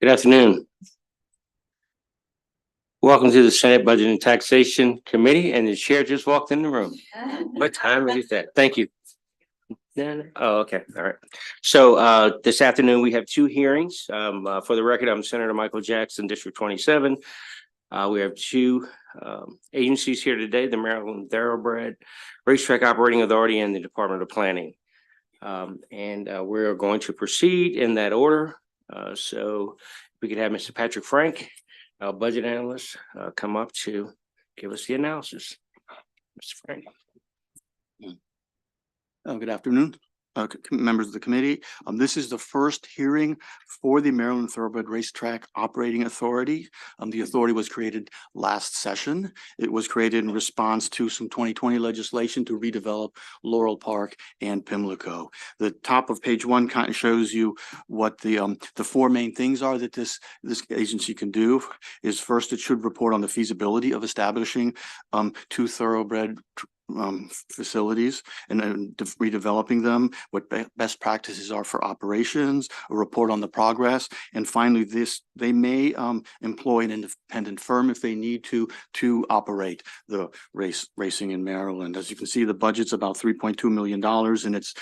Good afternoon. Welcome to the Senate Budget and Taxation Committee, and the chair just walked in the room. What time is that? Thank you. Oh, okay. All right. So this afternoon, we have two hearings. For the record, I'm Senator Michael Jackson, District 27. We have two agencies here today, the Maryland Thoroughbred Racetrack Operating Authority and the Department of Planning. We're going to proceed in that order. So we could have Mr. Patrick Frank, our budget analyst, come up to give us the analysis. Mr. Frank. Good afternoon, members of the committee. This is the first hearing for the Maryland Thoroughbred Racetrack Operating Authority. The authority was created last session. It was created in response to some 2020 legislation to redevelop Laurel Park and Pimlico. The top of page 1 kind of shows you what the four main things are that this agency can do. Is first, it should report on the feasibility of establishing two thoroughbred facilities and redeveloping them, what best practices are for operations, a report on the progress, and finally they may employ an independent firm if they need to operate the racing in Maryland. As you can see, the budget's about $3.2 million, and it's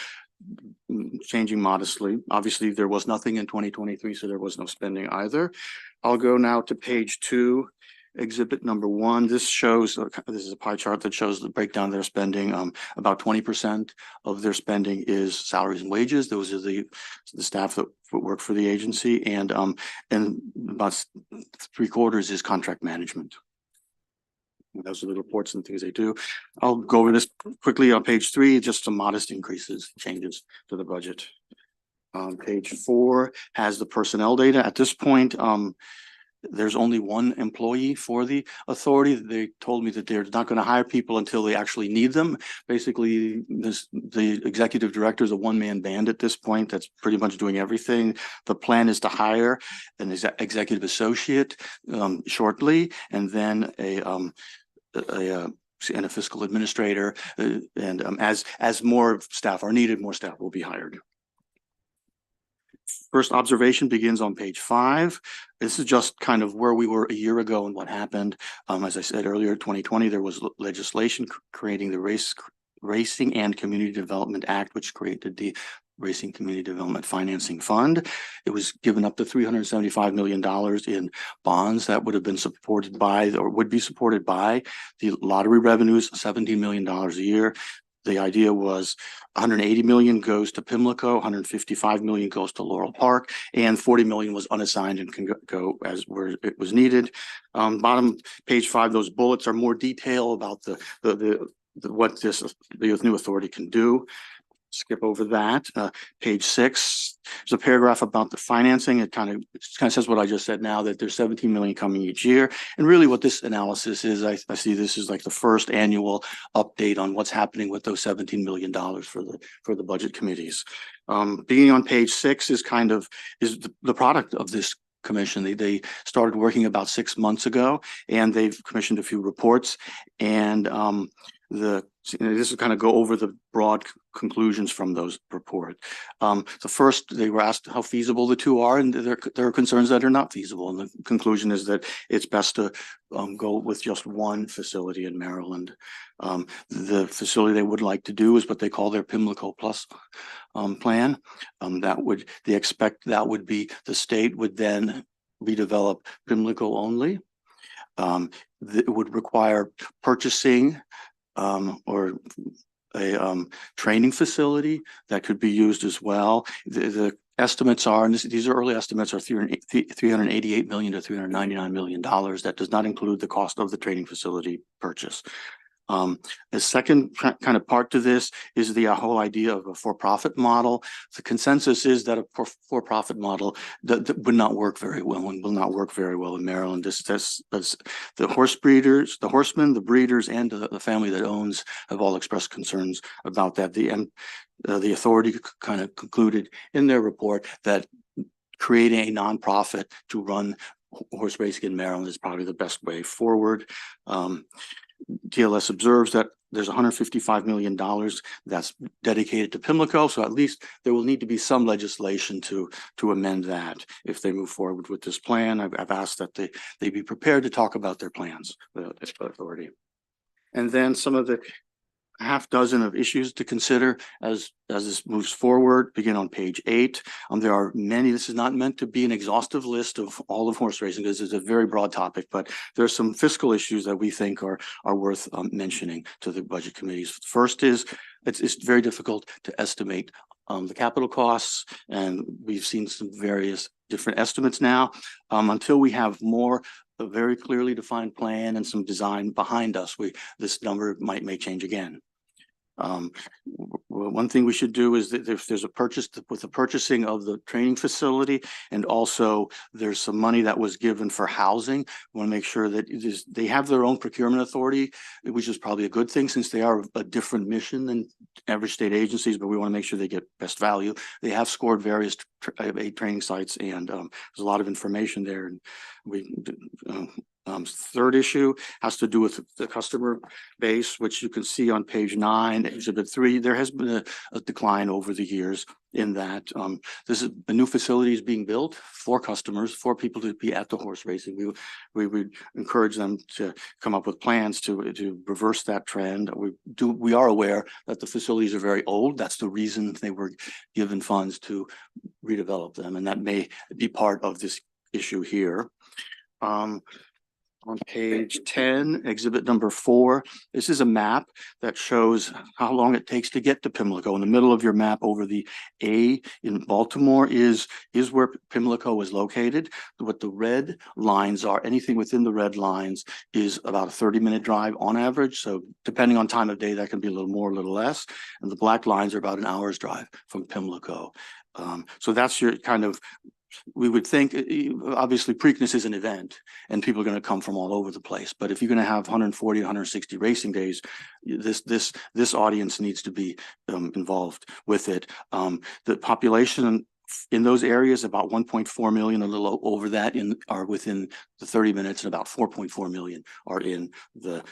changing modestly. Obviously, there was nothing in 2023, so there was no spending either. I'll go now to page 2. Exhibit number 1. This is a pie chart that shows the breakdown of their spending. About 20% of their spending is salaries and wages. Those are the staff that work for the agency, and about 3/4 is contract management. Those are the reports and things they do. I'll go over this quickly on page 3. Just some modest changes to the budget. Page 4 has the personnel data. At this point, there's only one employee for the authority. They told me that they're not going to hire people until they actually need them. Basically, the executive director is a one-man band at this point that's pretty much doing everything. The plan is to hire an executive associate shortly, and then a fiscal administrator. As more staff are needed, more staff will be hired. First observation begins on page 5. This is just kind of where we were a year ago and what happened. As I said earlier, 2020, there was legislation creating the Racing and Community Development Act, which created the Racing Community Development Financing Fund. It was given up to $375 million in bonds that would have been supported by, or would be supported by, the lottery revenues, $17 million a year. The idea was 180 million goes to Pimlico, 155 million goes to Laurel Park, and 40 million was unassigned and can go as where it was needed. Bottom page 5, those bullets are more detail about what the new authority can do. Skip over that. Page 6, there's a paragraph about the financing. It kind of says what I just said now, that there's 17 million coming each year. And really what this analysis is, I see this is like the first annual update on what's happening with those $17 million for the budget committees. Beginning on page 6 is the product of this commission. They started working about 6 months ago, and they've commissioned a few reports, and this will kind of go over the broad conclusions from those reports. The first, they were asked how feasible the two are, and there are concerns that are not feasible. And the conclusion is that it's best to go with just one facility in Maryland. The facility they would like to do is what they call their Pimlico Plus plan. That would be the state would then redevelop Pimlico only. It would require purchasing or a training facility that could be used as well. The estimates are, and these are early estimates, are $388 million to $399 million. That does not include the cost of the training facility purchase. The second kind of part to this is the whole idea of a for-profit model. The consensus is that a for-profit model that would not work very well and will not work very well in Maryland. That's the horse breeders, the horsemen, the breeders, and the family that owns have all expressed concerns about that. The authority kind of concluded in their report that creating a nonprofit to run horse racing in Maryland is probably the best way forward. TLS observes that there's $155 million that's dedicated to Pimlico. So at least there will need to be some legislation to amend that if they move forward with this plan. I've asked that they be prepared to talk about their plans, the authority. And then some of the half dozen of issues to consider as this moves forward, begin on page 8. There are many, this is not meant to be an exhaustive list of all of horse racing. This is a very broad topic, but there are some fiscal issues that we think are worth mentioning to the budget committees. First is, it's very difficult to estimate the capital costs, and we've seen some various different estimates now. Until we have more a very clearly defined plan and some design behind us, this number may change again. One thing we should do is that if there's a purchase with the purchasing of the training facility, and also there's some money that was given for housing, we want to make sure that they have their own procurement authority, which is probably a good thing since they are a different mission than average state agencies, but we want to make sure they get best value. They have scored various training sites, and there's a lot of information there. And third issue has to do with the customer base, which you can see on page 9, exhibit 3. There has been a decline over the years in that. This is a new facility is being built for customers, for people to be at the horse racing. We would encourage them to come up with plans to reverse that trend. We are aware that the facilities are very old. That's the reason they were given funds to redevelop them, and that may be part of this issue here. On page 10, exhibit number 4, this is a map that shows how long it takes to get to Pimlico. In the middle of your map over the A in Baltimore is where Pimlico is located. What the red lines are, anything within the red lines is about a 30-minute drive on average. So depending on time of day, that can be a little more, a little less. And the black lines are about an hour's drive from Pimlico. So that's your kind of, we would think, obviously Preakness is an event and people are going to come from all over the place. But if you're going to have 140, 160 racing days, this audience needs to be involved with it. The population in those areas, about 1.4 million, a little over that are within the 30 minutes, and about 4.4 million are in the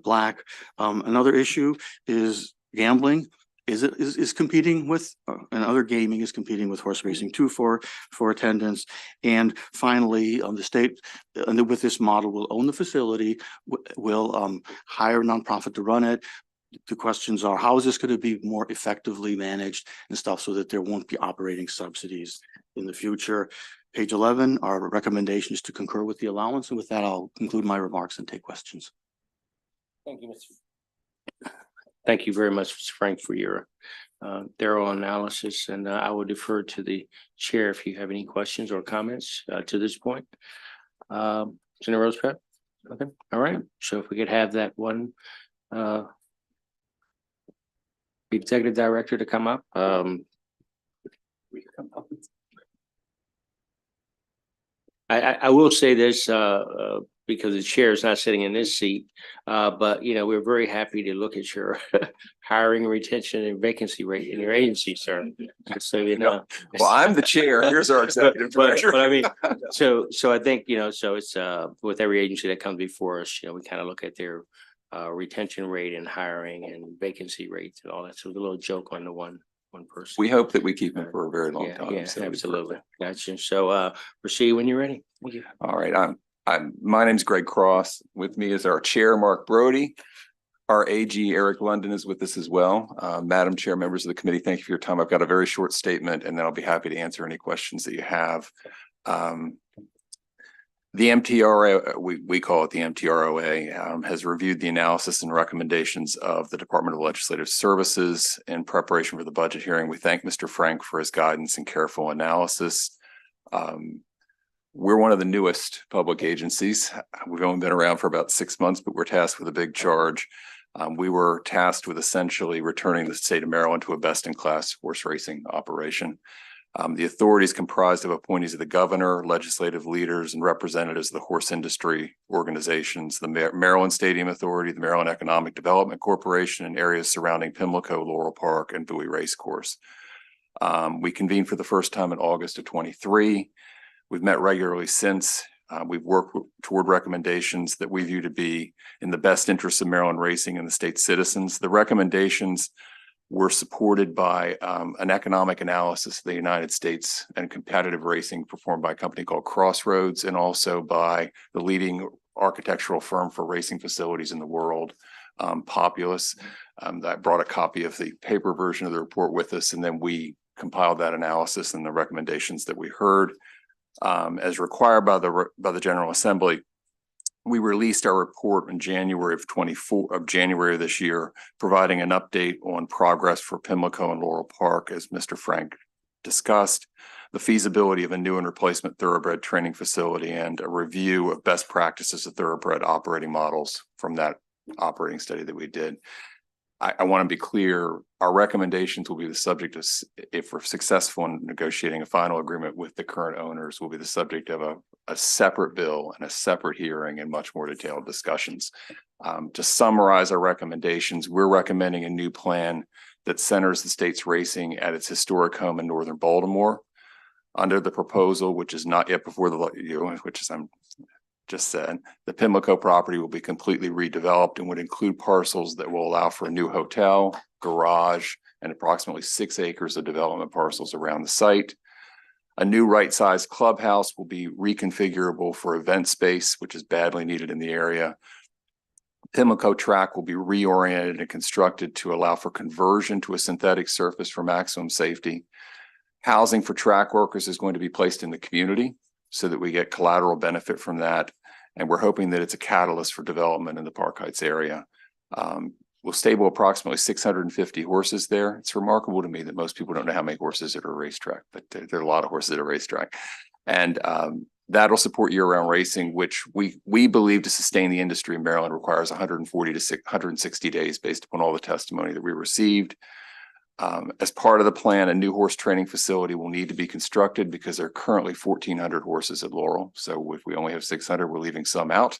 black. Another issue is gambling. Is competing with and other gaming is competing with horse racing too for attendance. And finally, the state with this model will own the facility, will hire a nonprofit to run it. The questions are, how is this going to be more effectively managed and stuff so that there won't be operating subsidies in the future. Page 11, our recommendation is to concur with the allowance. And with that, I'll conclude my remarks and take questions. Thank you, Mr. Thank you very much, Mr. Frank, for your thorough analysis, and I will defer to the chair if you have any questions or comments to this point. Senator Rosepep? Okay, all right. So if we could have that one executive director to come up. I will say this because the chair is not sitting in this seat, but you know, we're very happy to look at your hiring, retention, and vacancy rate in your agency, sir. So you know, well, I'm the chair. Here's our executive director. But I mean, so I think, you know, so it's with every agency that comes before us, you know, we kind of look at their retention rate and hiring and vacancy rates and all that. So a little joke on the one person. We hope that we keep him for a very long time. Yeah, so absolutely. Gotcha. So proceed when you're ready. Thank you. All right. My name's Greg Cross. With me is our chair, Mark Brody. Our AG, Eric London, is with us as well. Madam Chair, members of the committee, thank you for your time. I've got a very short statement, and then I'll be happy to answer any questions that you have. The MTRA, we call it the MTROA, has reviewed the analysis and recommendations of the Department of Legislative Services in preparation for the budget hearing. We thank Mr. Frank for his guidance and careful analysis. We're one of the newest public agencies. We've only been around for about 6 months, but we're tasked with a big charge. We were tasked with essentially returning the state of Maryland to a best-in-class horse racing operation. The authority is comprised of appointees of the governor, legislative leaders, and representatives of the horse industry organizations, the Maryland Stadium Authority, the Maryland Economic Development Corporation, and areas surrounding Pimlico, Laurel Park, and Bowie Racecourse. We convened for the first time in August of 23. We've met regularly since. We've worked toward recommendations that we view to be in the best interest of Maryland racing and the state's citizens. The recommendations were supported by an economic analysis of the United States and competitive racing performed by a company called Crossroads, and also by the leading architectural firm for racing facilities in the world, Populous. I brought a copy of the paper version of the report with us, and then we compiled that analysis and the recommendations that we heard. As required by the General Assembly, we released our report in January of this year, providing an update on progress for Pimlico and Laurel Park, as Mr. Frank discussed, the feasibility of a new and replacement thoroughbred training facility, and a review of best practices of thoroughbred operating models from that operating study that we did. I want to be clear, our recommendations will be the subject of, if we're successful in negotiating a final agreement with the current owners, will be the subject of a separate bill and a separate hearing and much more detailed discussions. To summarize our recommendations, we're recommending a new plan that centers the state's racing at its historic home in northern Baltimore. Under the proposal, which is not yet before which is I'm just said, the Pimlico property will be completely redeveloped and would include parcels that will allow for a new hotel, garage, and approximately 6 acres of development parcels around the site. A new right-sized clubhouse will be reconfigurable for event space, which is badly needed in the area. Pimlico track will be reoriented and constructed to allow for conversion to a synthetic surface for maximum safety. Housing for track workers is going to be placed in the community so that we get collateral benefit from that. And we're hoping that it's a catalyst for development in the Park Heights area. We'll stable approximately 650 horses there. It's remarkable to me that most people don't know how many horses at a racetrack, but there are a lot of horses at a racetrack. And that'll support year-round racing, which we believe to sustain the industry in Maryland requires 140 to 160 days based upon all the testimony that we received. As part of the plan, a new horse training facility will need to be constructed because there are currently 1,400 horses at Laurel. So if we only have 600, we're leaving some out.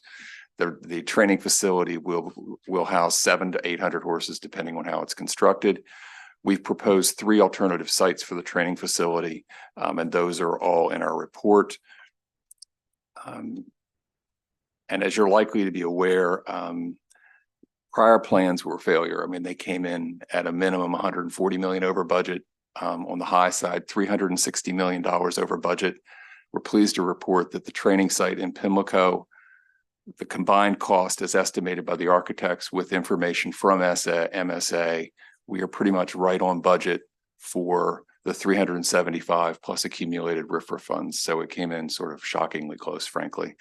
The training facility will house 700 to 800 horses, depending on how it's constructed. We've proposed 3 alternative sites for the training facility, and those are all in our report. And as you're likely to be aware, prior plans were a failure. I mean, they came in at a minimum 140 million over budget. On the high side, $360 million over budget. We're pleased to report that the training site in Pimlico, the combined cost as estimated by the architects with information from MSA, we are pretty much right on budget for the 375 plus accumulated RFRA funds. So it came in sort of shockingly close, frankly.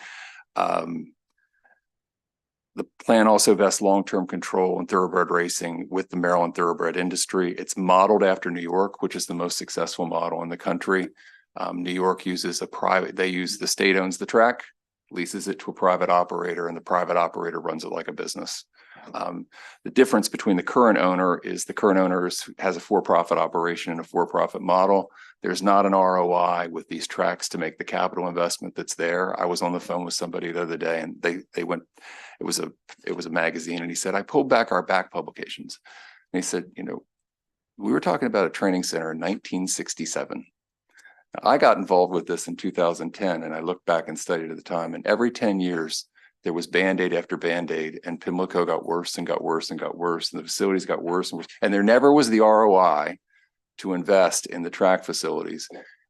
The plan also vests long-term control in thoroughbred racing with the Maryland thoroughbred industry. It's modeled after New York, which is the most successful model in the country. New York uses the state owns the track, leases it to a private operator, and the private operator runs it like a business. The difference between the current owner is the current owner has a for-profit operation and a for-profit model. There's not an ROI with these tracks to make the capital investment that's there. I was on the phone with somebody the other day, and they went, it was a magazine, and he said, I pulled back our back publications. And he said, we were talking about a training center in 1967. Now, I got involved with this in 2010, and I looked back and studied at the time, and every 10 years, there was Band-Aid after Band-Aid, and Pimlico got worse and got worse and got worse, and the facilities got worse and worse. And there never was the ROI to invest in the track facilities.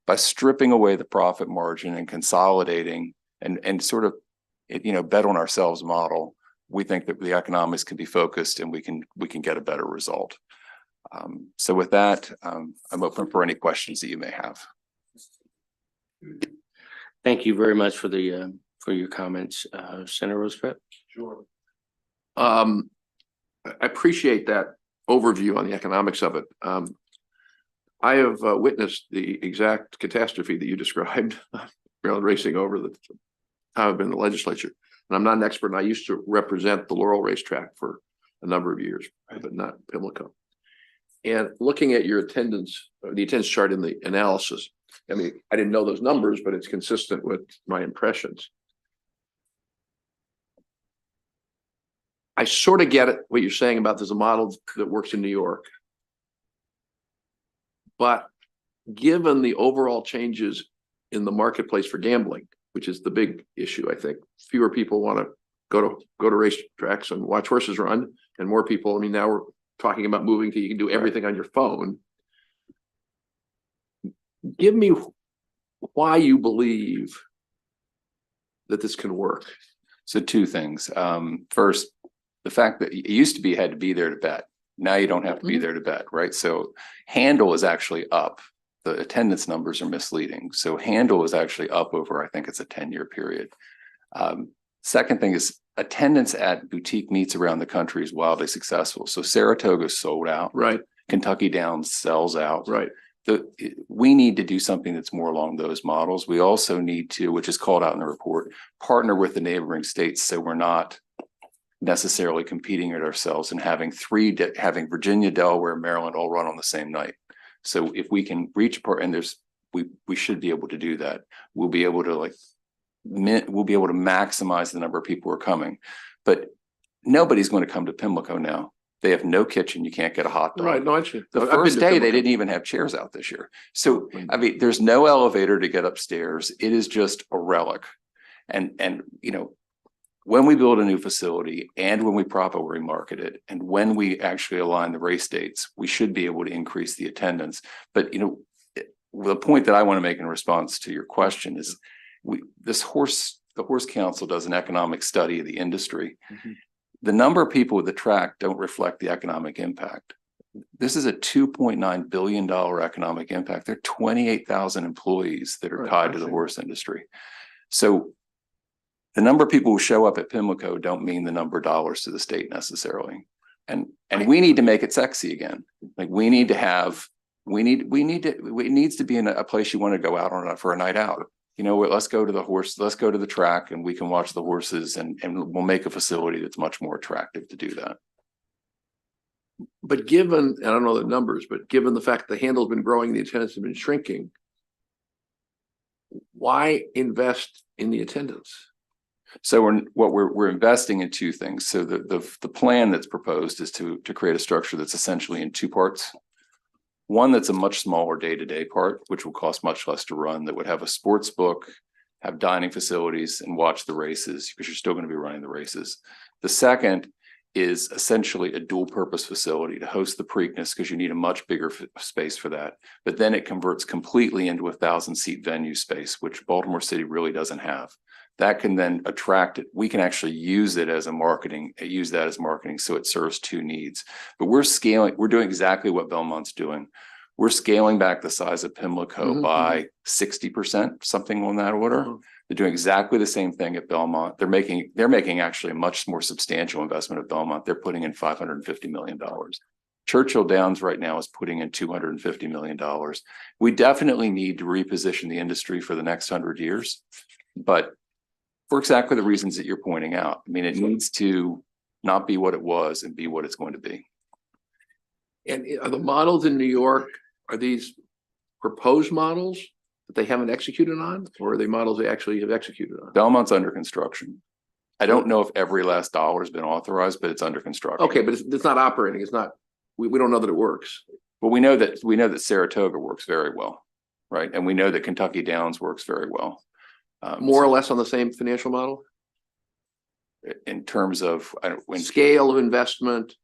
By stripping away the profit margin and consolidating and sort of, bet on ourselves model, we think that the economics can be focused and we can get a better result. So with that, I'm open for any questions that you may have. Thank you very much for your comments, Senator Roosevelt. Sure. I appreciate that overview on the economics of it. I have witnessed the exact catastrophe that you described, Maryland racing over the time I've been in the legislature. And I'm not an expert, and I used to represent the Laurel racetrack for a number of years, but not Pimlico. And looking at your attendance, the attendance chart in the analysis, I mean, I didn't know those numbers, but it's consistent with my impressions. I sort of get it, what you're saying about there's a model that works in New York. But given the overall changes in the marketplace for gambling, which is the big issue, I think. Fewer people want to go to racetracks and watch horses run, and more people, I mean, now we're talking about moving to, you can do everything on your phone. Give me why you believe that this can work. So two things. First, the fact that it used to be you had to be there to bet. Now you don't have to be there to bet, right? So handle is actually up. The attendance numbers are misleading. So handle is actually up over, I think it's a 10-year period. Second thing is attendance at boutique meets around the country is wildly successful. So Saratoga's sold out. Right. Kentucky Downs sells out. Right. We need to do something that's more along those models. We also need to, which is called out in the report, partner with the neighboring states so we're not necessarily competing at ourselves and having having Virginia, Delaware, Maryland all run on the same night. So if we can reach and we should be able to do that. We'll be able to maximize the number of people who are coming, but nobody's going to come to Pimlico now. They have no kitchen. You can't get a hot dog. Right. No, actually, the first day they didn't even have chairs out this year. So, I mean, there's no elevator to get upstairs. It is just a relic. And, you know, when we build a new facility and when we properly market it and when we actually align the race dates, we should be able to increase the attendance. But, you know, the point that I want to make in response to your question is the Horse Council does an economic study of the industry. Mm-hmm. The number of people with the track don't reflect the economic impact. This is a $2.9 billion economic impact. There are 28,000 employees that are tied to the horse industry. So the number of people who show up at Pimlico don't mean the number of dollars to the state necessarily. And we need to make it sexy again. Like it needs to be in a place you want to go out on for a night out. You know what, let's go to the track and we can watch the horses and we'll make a facility that's much more attractive to do that. But given, I don't know the numbers, but given the fact that the handle's been growing, the attendance has been shrinking, why invest in the attendance? So we're investing in two things. So the plan that's proposed is to create a structure that's essentially in two parts. One that's a much smaller day-to-day part, which will cost much less to run, that would have a sports book, have dining facilities, and watch the races, because you're still going to be running the races. The second is essentially a dual-purpose facility to host the Preakness, because you need a much bigger space for that. But then it converts completely into a 1,000-seat venue space, which Baltimore City really doesn't have. That can then attract it. We can actually use that as marketing, so it serves two needs. But we're doing exactly what Belmont's doing. We're scaling back the size of Pimlico by 60%, something on that order. They're doing exactly the same thing at Belmont. They're making actually a much more substantial investment at Belmont. They're putting in $550 million. Churchill Downs right now is putting in $250 million. We definitely need to reposition the industry for the next 100 years, but for exactly the reasons that you're pointing out. I mean, it needs to not be what it was and be what it's going to be. And are the models in New York, are these proposed models that they haven't executed on, or are they models they actually have executed on? Belmont's under construction. I don't know if every last dollar has been authorized, but it's under construction. Okay, but it's not operating. It's not, we don't know that it works. But we know that Saratoga works very well, right? And we know that Kentucky Downs works very well. More or less on the same financial model? In terms of scale of investment,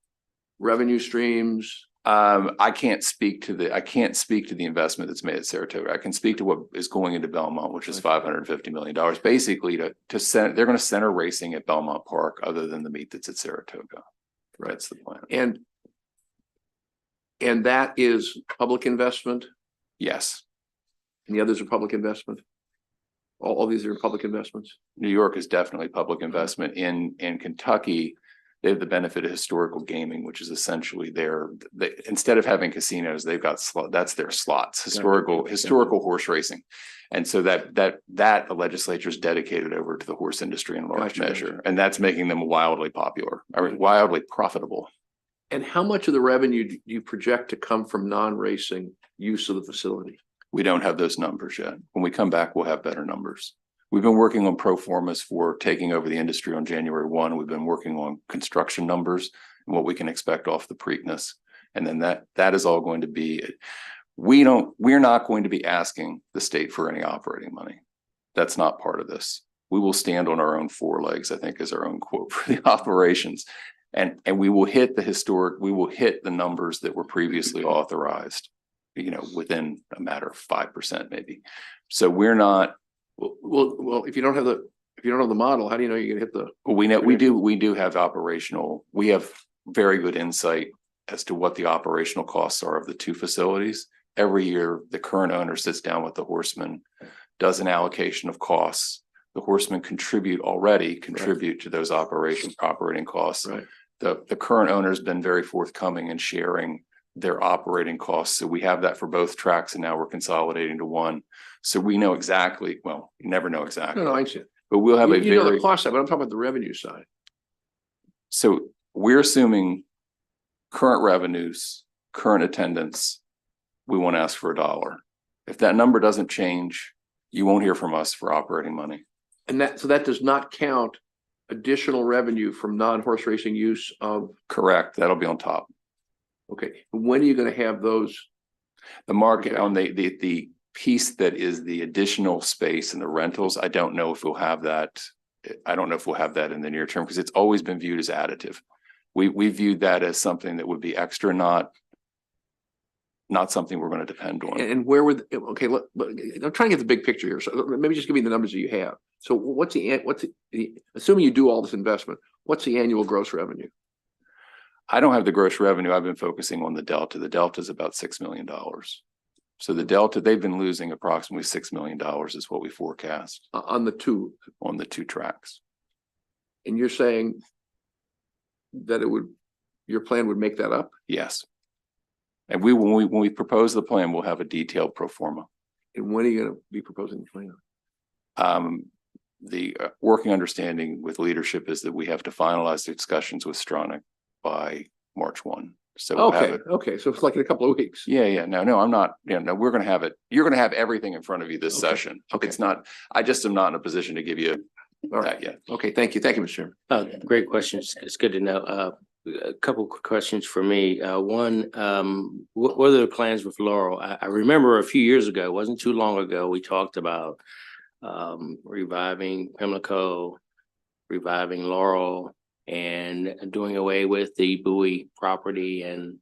revenue streams. I can't speak to the investment that's made at Saratoga. I can speak to what is going into Belmont, which is $550 million, basically they're going to center racing at Belmont Park other than the meet that's at Saratoga. Right. That's the plan. And that is public investment? Yes. And the others are public investment? All these are public investments? New York is definitely public investment. In Kentucky, they have the benefit of historical gaming, which is essentially instead of having casinos, they've got that's their slots, historical horse racing. And so that the legislature is dedicated over to the horse industry in large measure. And that's making them wildly popular, or wildly profitable. And how much of the revenue do you project to come from non-racing use of the facility? We don't have those numbers yet. When we come back, we'll have better numbers. We've been working on pro formas for taking over the industry on January 1. We've been working on construction numbers and what we can expect off the Preakness. And then that is all going to be, we're not going to be asking the state for any operating money. That's not part of this. We will stand on our own 4 legs, I think is our own quote for the operations. And we will hit we will hit the numbers that were previously authorized, within a matter of 5% maybe. So we're not. Well, if you don't have the model, how do you know you're gonna hit the? Well, we do have operational, we have very good insight as to what the operational costs are of the 2 facilities. Every year, the current owner sits down with the Horseman, does an allocation of costs. The Horsemen contribute to those operating costs. Right. The current owner has been very forthcoming in sharing their operating costs. So we have that for both tracks, and now we're consolidating to one. So we know exactly, well, you never know exactly. No, I see. But we'll have You know the cost side, but I'm talking about the revenue side. So we're assuming current revenues, current attendance, we won't ask for $1. If that number doesn't change, you won't hear from us for operating money. And that does not count additional revenue from non-horse racing use of. Correct. That'll be on top. Okay. When are you going to have those? The market on the piece that is the additional space and the rentals, I don't know if we'll have that. I don't know if we'll have that in the near term, because it's always been viewed as additive. We viewed that as something that would be extra, not something we're going to depend on. And where would, okay, look, I'm trying to get the big picture here. So maybe just give me the numbers that you have. So what's the assuming you do all this investment, what's the annual gross revenue? I don't have the gross revenue. I've been focusing on the delta. The delta is about $6 million. So the delta, they've been losing approximately $6 million is what we forecast On the 2 tracks. And you're saying that your plan would make that up? Yes. And when we propose the plan, we'll have a detailed pro forma. And when are you going to be proposing the plan? The working understanding with leadership is that we have to finalize the discussions with Stronach by March 1. So we'll have it. Okay. So it's like in a couple of weeks. Yeah. No, I'm not. No, we're going to have it. You're going to have everything in front of you this session. Okay. It's not, I just am not in a position to give you All that right. yet. Okay. Thank you. Thank you, Mr. Chairman. Great questions. It's good to know. A couple quick questions for me. One, what are the plans with Laurel? I remember a few years ago, it wasn't too long ago, we talked about reviving Pimlico, reviving Laurel, and doing away with the Bowie property, and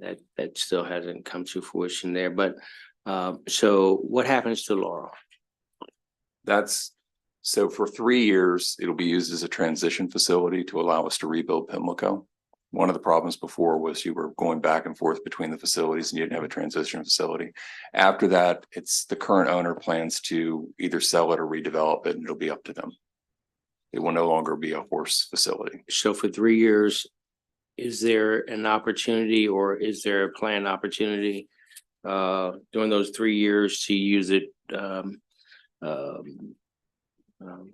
that still hasn't come to fruition there. But so what happens to Laurel? So for 3 years, it'll be used as a transition facility to allow us to rebuild Pimlico. One of the problems before was you were going back and forth between the facilities and you didn't have a transition facility. After that, it's the current owner plans to either sell it or redevelop it, and it'll be up to them. It will no longer be a horse facility. So for 3 years, is there an opportunity, or is there a planned opportunity during those 3 years to use it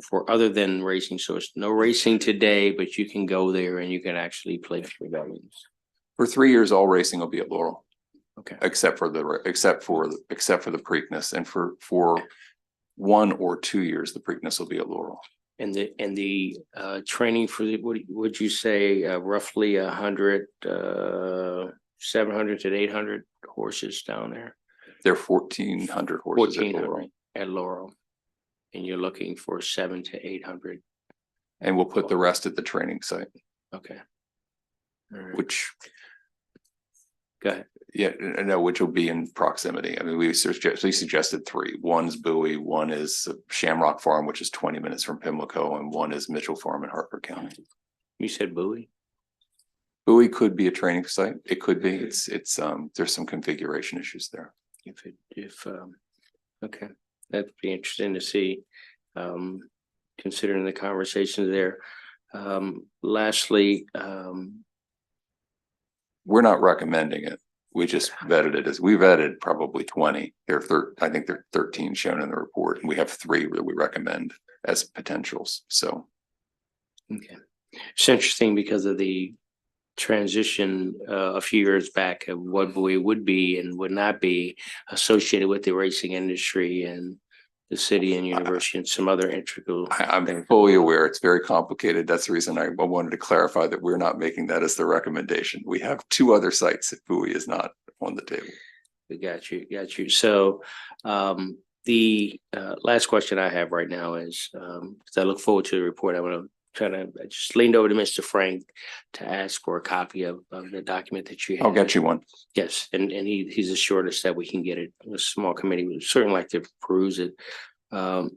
for other than racing? So it's no racing today, but you can go there and you can actually play for games. For 3 years, all racing will be at Laurel. Okay. Except for the Preakness, and for 1 or 2 years, the Preakness will be at Laurel. And the training for the, what would you say, roughly 100, 700 to 800 horses down there? There are 1,400 horses at 1,400 Laurel. at Laurel. And you're looking for 700 to 800. And we'll put the rest at the training site. Okay. All right. Which, Go ahead. yeah, no, which will be in proximity. I mean, we suggested 3. One's Bowie, one is Shamrock Farm, which is 20 minutes from Pimlico, and one is Mitchell Farm in Hartford County. You said Bowie? Bowie could be a training site. It could be. It's there's some configuration issues there. Okay, that'd be interesting to see, considering the conversations there. Lastly, we're not recommending it. We just vetted it we vetted probably 20. I think there are 13 shown in the report, and we have 3 that we recommend as potentials. So, okay, it's interesting because of the transition a few years back of what Bowie would be and would not be associated with the racing industry and the city and university and some other integral. I'm fully aware it's very complicated. That's the reason I wanted to clarify that we're not making that as the recommendation. We have 2 other sites that Bowie is not on the table. Got you. So The last question I have right now is, because I look forward to the report, I'm gonna I just leaned over to Mr. Frank to ask for a copy of the document that you have. I'll get you one. Yes, and he's assured us that we can get it. A small committee would certainly like to peruse it.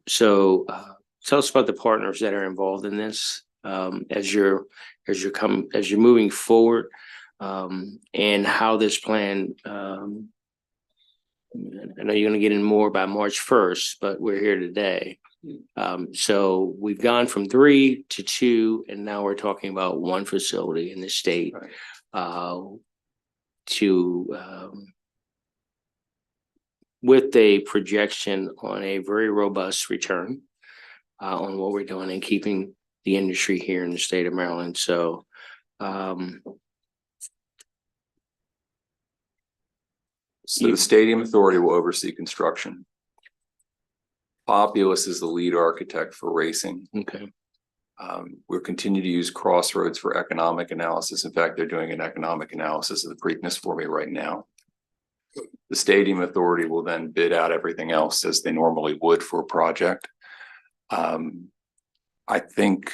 So tell us about the partners that are involved in this, as you're moving forward, and how this plan, I know you're gonna get in more by March 1st, but we're here today. So we've gone from 3 to 2, and now we're talking about one facility in the state. With a projection on a very robust return on what we're doing and keeping the industry here in the state of Maryland. So So the Stadium Authority will oversee construction. Populous is the lead architect for racing. okay, We'll continue to use Crossroads for economic analysis. In fact, they're doing an economic analysis of the Preakness for me right now. The Stadium Authority will then bid out everything else as they normally would for a project. I think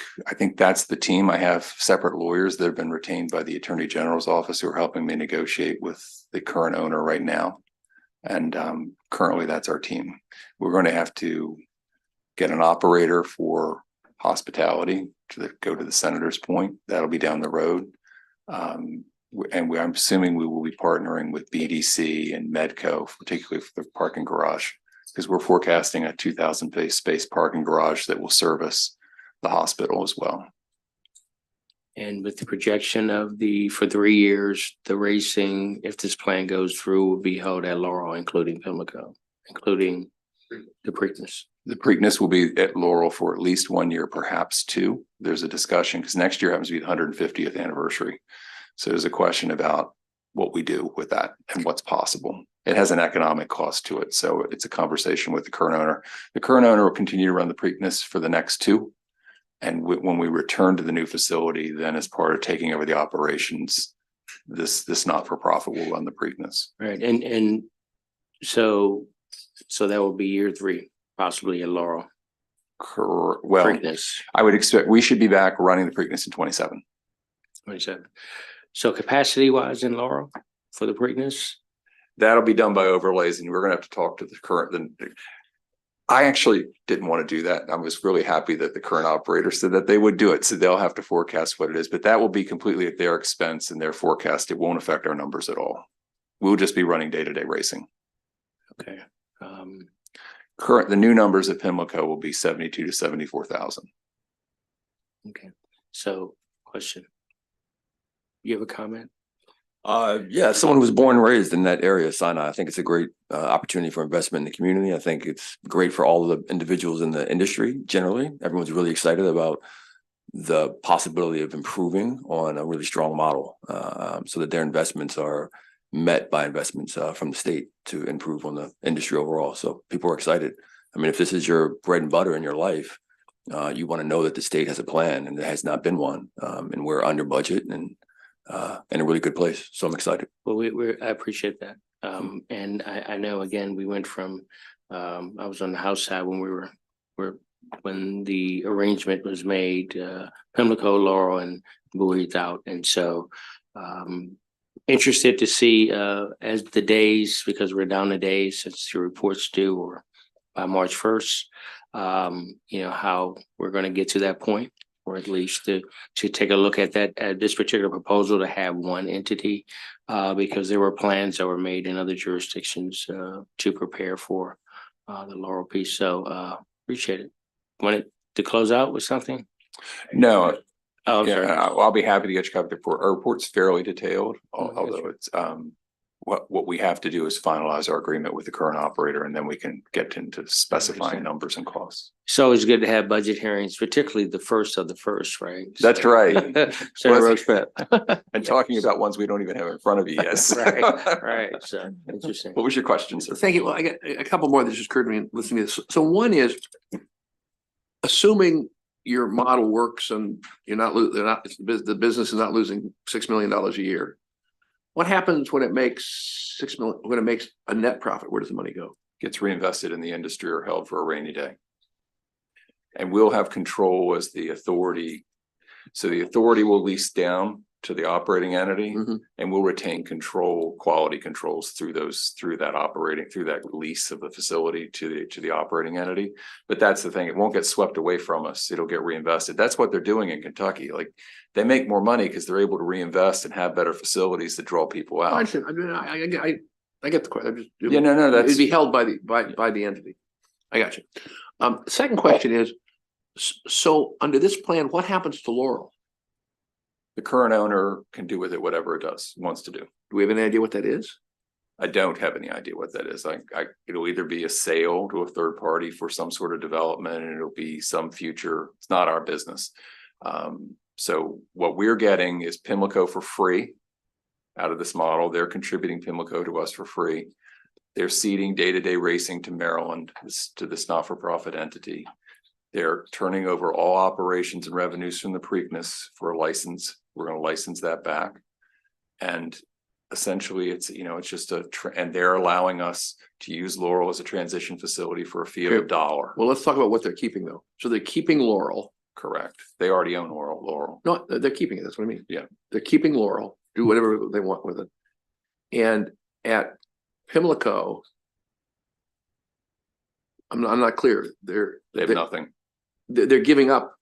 that's the team. I have separate lawyers that have been retained by the Attorney General's office who are helping me negotiate with the current owner right now. And currently that's our team. We're going to have to get an operator for hospitality to go to the senator's point. That'll be down the road. I'm assuming we will be partnering with BDC and Medco, particularly for the parking garage, because we're forecasting a 2,000 space parking garage that will service the hospital as well. and with the projection of for 3 years, the racing, if this plan goes through, will be held at Laurel, including Pimlico, including the Preakness. The Preakness will be at Laurel for at least 1 year, perhaps 2. There's a discussion because next year happens to be the 150th anniversary. So there's a question about what we do with that and what's possible. It has an economic cost to it. So it's a conversation with the current owner. The current owner will continue to run the Preakness for the next 2. And when we return to the new facility, then as part of taking over the operations, this not-for-profit will run the Preakness. Right, and so that will be year 3, possibly at Laurel. Well, Preakness, I would expect we should be back running the Preakness in 27. 27. So capacity wise in Laurel for the Preakness? That'll be done by overlays, and we're gonna have to talk to the current. I actually didn't want to do that. I was really happy that the current operator said that they would do it. So they'll have to forecast what it is, but that will be completely at their expense and their forecast. It won't affect our numbers at all. We'll just be running day-to-day racing. Okay. The new numbers at Pimlico will be 72 to 74,000. Okay. So question. You have a comment? Yeah, someone who was born and raised in that area, Sinai. I think it's a great opportunity for investment in the community. I think it's great for all of the individuals in the industry. Generally, everyone's really excited about the possibility of improving on a really strong model, so that their investments are met by investments from the state to improve on the industry overall. So people are excited. I mean, if this is your bread and butter in your life, you want to know that the state has a plan, and there has not been one, and we're under budget and in a really good place. So I'm excited. Well, I appreciate that. And I know, again, we went from, I was on the House side when when the arrangement was made, Pimlico, Laurel, and Bowie's out. And so, interested to see, as the days, because we're down the days since the report's due, or by March 1st, how we're going to get to that point, or at least to take a look at this particular proposal to have one entity, because there were plans that were made in other jurisdictions to prepare for the Laurel piece. So appreciate it. Wanted to close out with something? No, Oh, I'm yeah, sorry. I'll be happy to get you a copy of the report. Our report's fairly detailed, although it's what we have to do is finalize our agreement with the current operator, and then we can get into specifying numbers and costs. It's always good to have budget hearings, particularly the first of the first, right? That's right. Senator Rosecrip. And talking about ones we don't even have in front of you, yes. Right. So interesting. What was your question, sir? Thank you. Well, I got a couple more that just occurred to me listening to this. So one is, assuming your model works and the business is not losing $6 million a year, What happens when it makes 6 million, when it makes a net profit? Where does the money go? Gets reinvested in the industry or held for a rainy day. And we'll have control as the authority. So the authority will lease down to the operating entity Mhm. and we'll retain control, quality controls through that lease of the facility to the operating entity. But that's the thing, it won't get swept away from us. It'll get reinvested. That's what they're doing in Kentucky. Like they make more money because they're able to reinvest and have better facilities that draw people I out. understand. I mean, I get the question. Yeah, no, It'd be held by the entity. I got you. Second question is, so under this plan, what happens to Laurel? The current owner can do with it whatever it wants to do. Do we have any idea what that is? I don't have any idea what that is. It'll either be a sale to a third party for some sort of development and it'll be some future, it's not our business. So what we're getting is Pimlico for free out of this model. They're contributing Pimlico to us for free. They're ceding day-to-day racing to Maryland, to this not-for-profit entity. They're turning over all operations and revenues from the Preakness for a license. We're going to license that back. And essentially it's just and they're allowing us to use Laurel as a transition facility for a fee of $1. Well, let's talk about what they're keeping though. So they're keeping Laurel. Correct. They already own Laurel. No, they're keeping it. That's what I mean. Yeah. They're keeping Laurel, do whatever they want with it. And at Pimlico, I'm not clear. They have nothing. They're giving up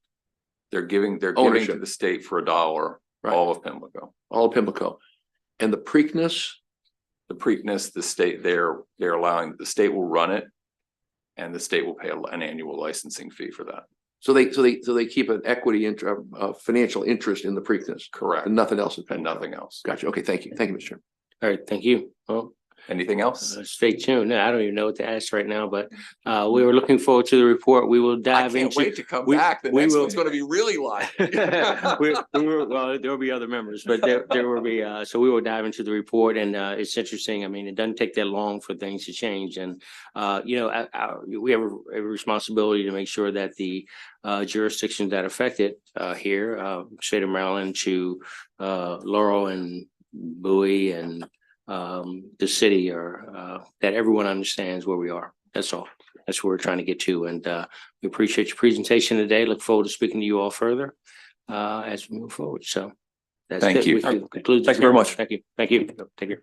They're giving to ownership. the state for $1, Right. all of Pimlico. All of Pimlico. And the Preakness, The state, they're allowing, the state will run it. And the state will pay an annual licensing fee for that. so they keep an equity financial interest in the Preakness. Correct. And nothing else. And nothing else. Gotcha. Okay, thank you. Thank you, Mr. Chairman. All right, thank you. Well, Anything else? stay tuned. I don't even know what to ask right now, but we were looking forward to the report. We will I dive can't into. wait to come we- back. The we next will- one's gonna be really live. Well, there will be other members, but there will be, so we will dive into the report and it's interesting. I mean, it doesn't take that long for things to change. And, we have a responsibility to make sure that the jurisdictions that are affected here, state of Maryland to Laurel and Bowie and the city or that everyone understands where we are. That's all. That's what we're trying to get to. And we appreciate your presentation today. Look forward to speaking to you all further as we move forward. So that's Thank it. you. We can conclude. Thank you very much. Thank you. Thank you. Take care.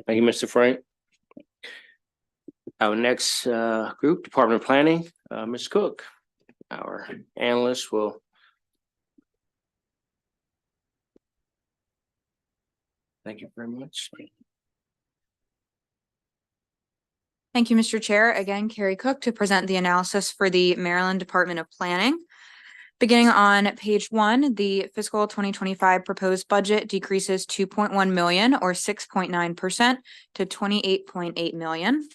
Thank you, Mr. Frank. Our next group, Department of Planning, Ms. Cook, our analyst will. Thank you very much. Thank you, Mr. Chair. Again, Carrie Cook to present the analysis for the Maryland Department of Planning. Beginning on page 1, the fiscal 2025 proposed budget decreases 2.1 million or 6.9% to 28.8 million.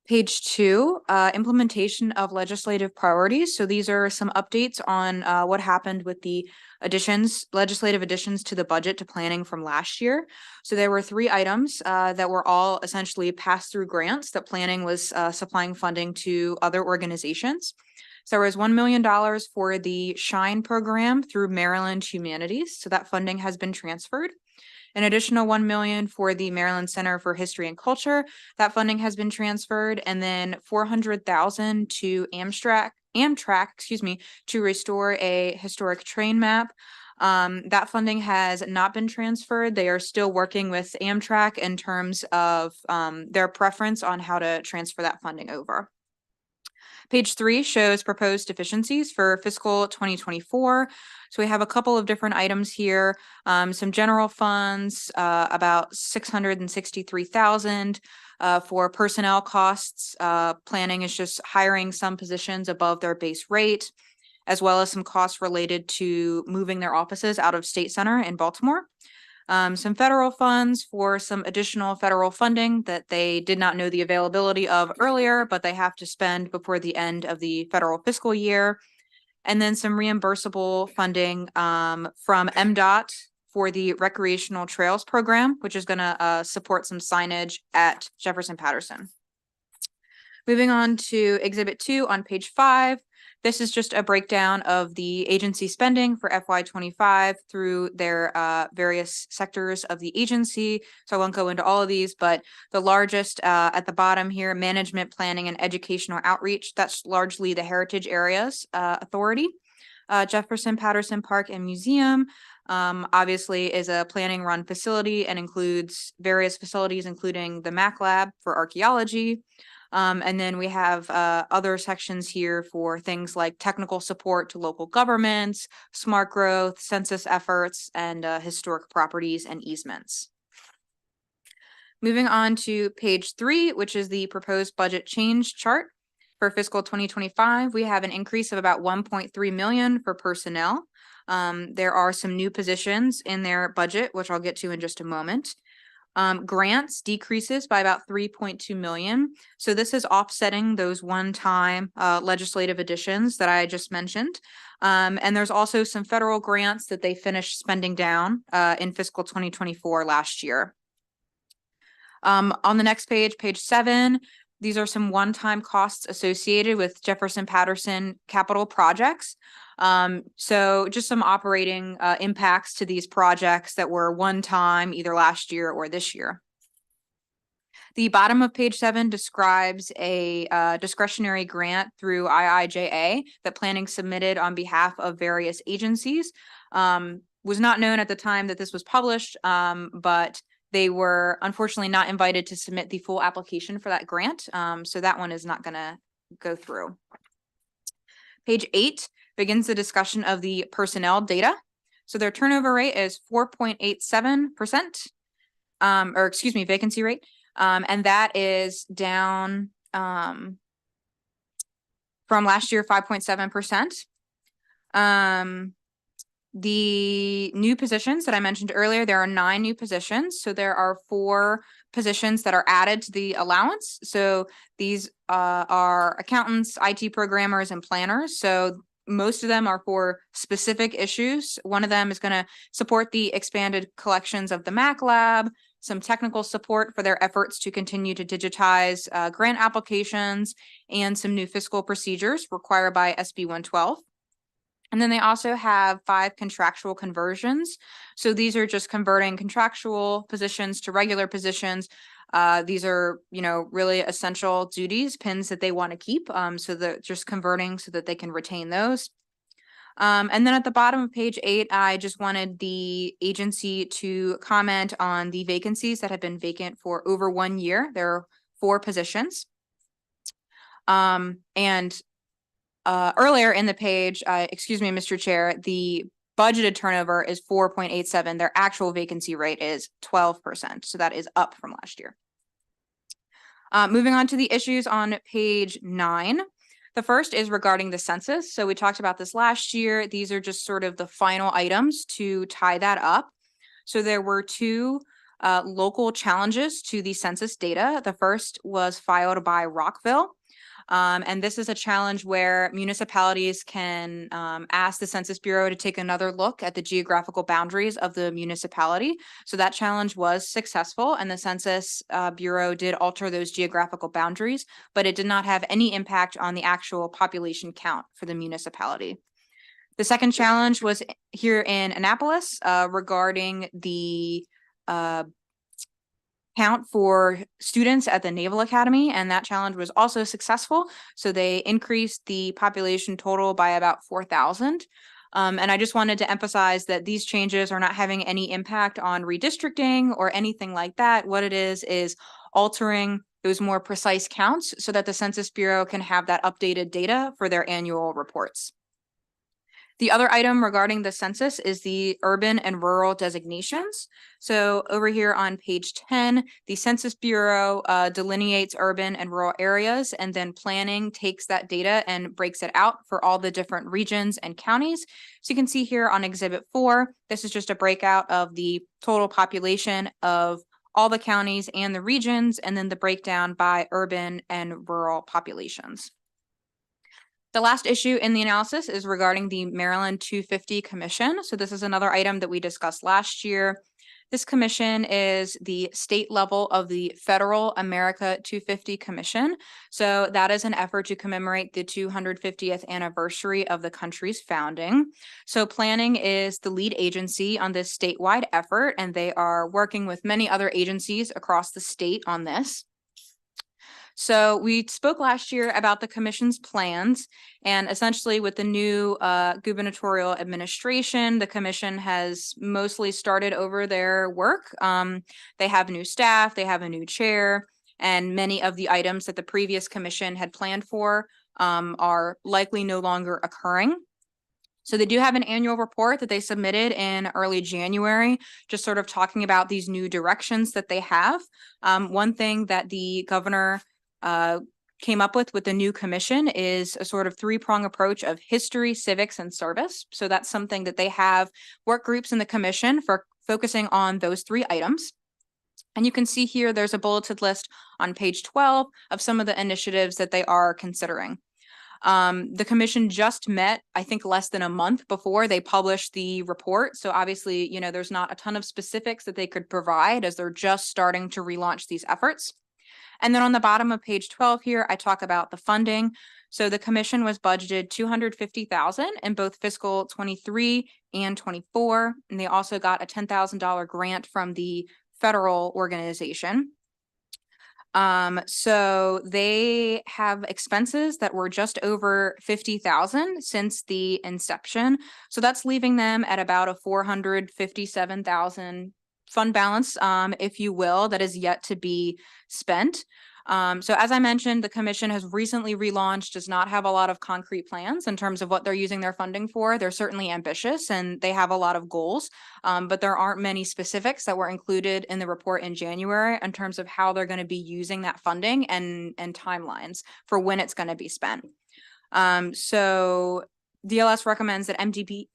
Page 2, implementation of legislative priorities. So these are some updates on what happened with the legislative additions to the budget to planning from last year. So there were 3 items that were all essentially pass-through grants that planning was supplying funding to other organizations. So there was $1 million for the SHINE program through Maryland Humanities. So that funding has been transferred. An additional $1 million for the Maryland Center for History and Culture. That funding has been transferred, and then $400,000 to Amtrak, to restore a historic train map. That funding has not been transferred. They are still working with Amtrak in terms of their preference on how to transfer that funding over. Page 3 shows proposed deficiencies for fiscal 2024. So we have a couple of different items here. Some general funds, about 663,000 for personnel costs. Planning is just hiring some positions above their base rate, as well as some costs related to moving their offices out of State Center in Baltimore. Some federal funds for some additional federal funding that they did not know the availability of earlier, but they have to spend before the end of the federal fiscal year. And then some reimbursable funding from MDOT for the recreational trails program, which is going to support some signage at Jefferson Patterson. Moving on to Exhibit 2 on page 5. This is just a breakdown of the agency spending for FY25 through their various sectors of the agency. So I won't go into all of these, but the largest at the bottom here, management, planning, and educational outreach. That's largely the Heritage Areas Authority. Jefferson Patterson Park and Museum obviously is a planning run facility and includes various facilities, including the Mac Lab for archaeology. And then we have other sections here for things like technical support to local governments, smart growth, census efforts, and historic properties and easements. Moving on to page 3, which is the proposed budget change chart. For fiscal 2025, we have an increase of about 1.3 million for personnel. There are some new positions in their budget, which I'll get to in just a moment. Grants decreases by about 3.2 million. So this is offsetting those one-time legislative additions that I just mentioned. And there's also some federal grants that they finished spending down in fiscal 2024 last year. On the next page, page 7, these are some one-time costs associated with Jefferson Patterson capital projects. So just some operating impacts to these projects that were one time either last year or this year. The bottom of page 7 describes a discretionary grant through IIJA that planning submitted on behalf of various agencies. Was not known at the time that this was published, but they were unfortunately not invited to submit the full application for that grant. So that one is not going to go through. Page 8 begins the discussion of the personnel data. So their turnover rate is 4.87%, or excuse me, vacancy rate. And that is down from last year, 5.7%. The new positions that I mentioned earlier, there are 9 new positions. So there are 4 positions that are added to the allowance. So these are accountants, IT programmers, and planners. So most of them are for specific issues. One of them is going to support the expanded collections of the Mac Lab, some technical support for their efforts to continue to digitize grant applications, and some new fiscal procedures required by SB 112. And then they also have 5 contractual conversions. So these are just converting contractual positions to regular positions. These are, really essential duties, pins that they want to keep. So they're just converting so that they can retain those. And then at the bottom of page 8, I just wanted the agency to comment on the vacancies that have been vacant for over 1 year. There are 4 positions. Earlier in the page, excuse me, Mr. Chair, the budgeted turnover is 4.87. Their actual vacancy rate is 12%. So that is up from last year. Moving on to the issues on page 9. The first is regarding the census. So we talked about this last year. These are just sort of the final items to tie that up. So there were 2 local challenges to the census data. The first was filed by Rockville. And this is a challenge where municipalities can ask the Census Bureau to take another look at the geographical boundaries of the municipality. So that challenge was successful, and the Census Bureau did alter those geographical boundaries, but it did not have any impact on the actual population count for the municipality. The second challenge was here in Annapolis regarding the count for students at the Naval Academy, and that challenge was also successful. So they increased the population total by about 4,000. And I just wanted to emphasize that these changes are not having any impact on redistricting or anything like that. What it is altering those more precise counts so that the Census Bureau can have that updated data for their annual reports. The other item regarding the census is the urban and rural designations. So over here on page 10, the Census Bureau delineates urban and rural areas, and then planning takes that data and breaks it out for all the different regions and counties. So you can see here on Exhibit 4, this is just a breakout of the total population of all the counties and the regions, and then the breakdown by urban and rural populations. The last issue in the analysis is regarding the Maryland 250 Commission. So this is another item that we discussed last year. This commission is the state level of the Federal America 250 Commission. So that is an effort to commemorate the 250th anniversary of the country's founding. So planning is the lead agency on this statewide effort, and they are working with many other agencies across the state on this. So we spoke last year about the commission's plans, and essentially with the new gubernatorial administration, the commission has mostly started over their work. They have new staff, they have a new chair, and many of the items that the previous commission had planned for are likely no longer occurring. So they do have an annual report that they submitted in early January, just sort of talking about these new directions that they have. One thing that the governor came up with the new commission is a sort of three-prong approach of history, civics, and service. So that's something that they have work groups in the commission for focusing on those three items. And you can see here, there's a bulleted list on page 12 of some of the initiatives that they are considering. The commission just met, I think, less than a month before they published the report. So obviously, you know, there's not a ton of specifics that they could provide as they're just starting to relaunch these efforts. And then on the bottom of page 12 here, I talk about the funding. So the commission was budgeted $250,000 in both fiscal 23 and 24. And they also got a $10,000 grant from the federal organization. So they have expenses that were just over 50,000 since the inception. So that's leaving them at about a 457,000 fund balance, if you will, that is yet to be spent. So as I mentioned, the commission has recently relaunched, does not have a lot of concrete plans in terms of what they're using their funding for. They're certainly ambitious and they have a lot of goals, but there aren't many specifics that were included in the report in January in terms of how they're going to be using that funding and timelines for when it's going to be spent. So DLS recommends that MDP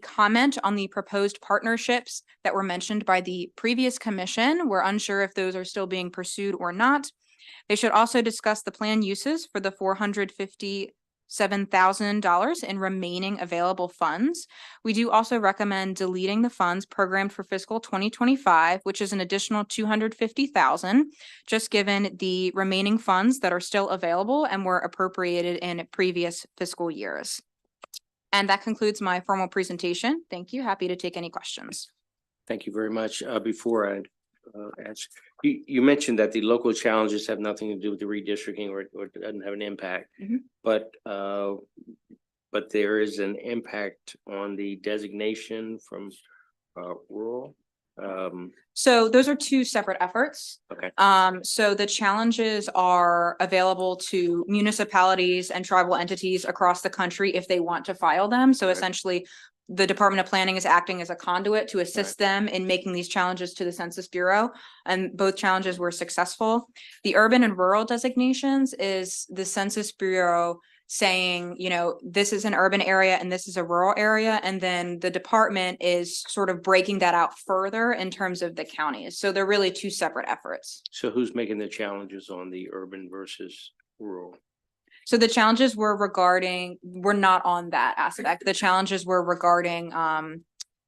comment on the proposed partnerships that were mentioned by the previous commission. We're unsure if those are still being pursued or not. They should also discuss the plan uses for the $457,000 in remaining available funds. We do also recommend deleting the funds programmed for fiscal 2025, which is an additional $250,000, just given the remaining funds that are still available and were appropriated in previous fiscal years. And that concludes my formal presentation. Thank you. Happy to take any questions. Thank you very much. Before I ask, you mentioned that the local challenges have nothing to do with the redistricting or doesn't have an impact, but there is an impact on the designation from rural. So those are two separate efforts. Okay. So the challenges are available to municipalities and tribal entities across the country if they want to file them. So essentially, the Department of Planning is acting as a conduit to assist them in making these challenges to the Census Bureau, and both challenges were successful. The urban and rural designations is the Census Bureau saying, you know, this is an urban area and this is a rural area. And then the department is sort of breaking that out further in terms of the counties. So they're really two separate efforts. So who's making the challenges on the urban versus rural? So the challenges were not on that aspect. The challenges were regarding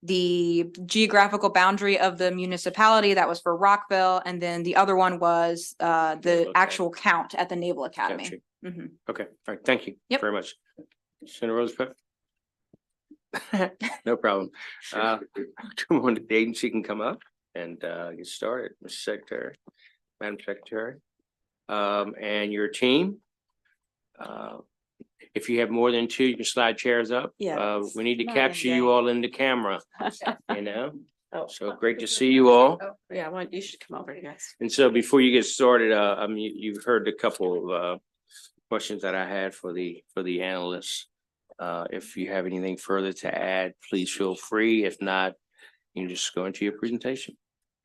the geographical boundary of the municipality. That was for Rockville. And then the other one was the actual count at the Naval Academy. Gotcha. Okay, all right, thank you very much. Senator Rosebud? No problem. The agency can come up and get started, Mr. Secretary, Madam Secretary, and your team. If you have more than two, you can slide chairs up. Yeah. We need to capture you all in the camera, you know? So great to see you all. Yeah, well, you should come over, yes. And so before you get started, you've heard a couple of questions that I had for the analysts. If you have anything further to add, please feel free. If not, you can just go into your presentation.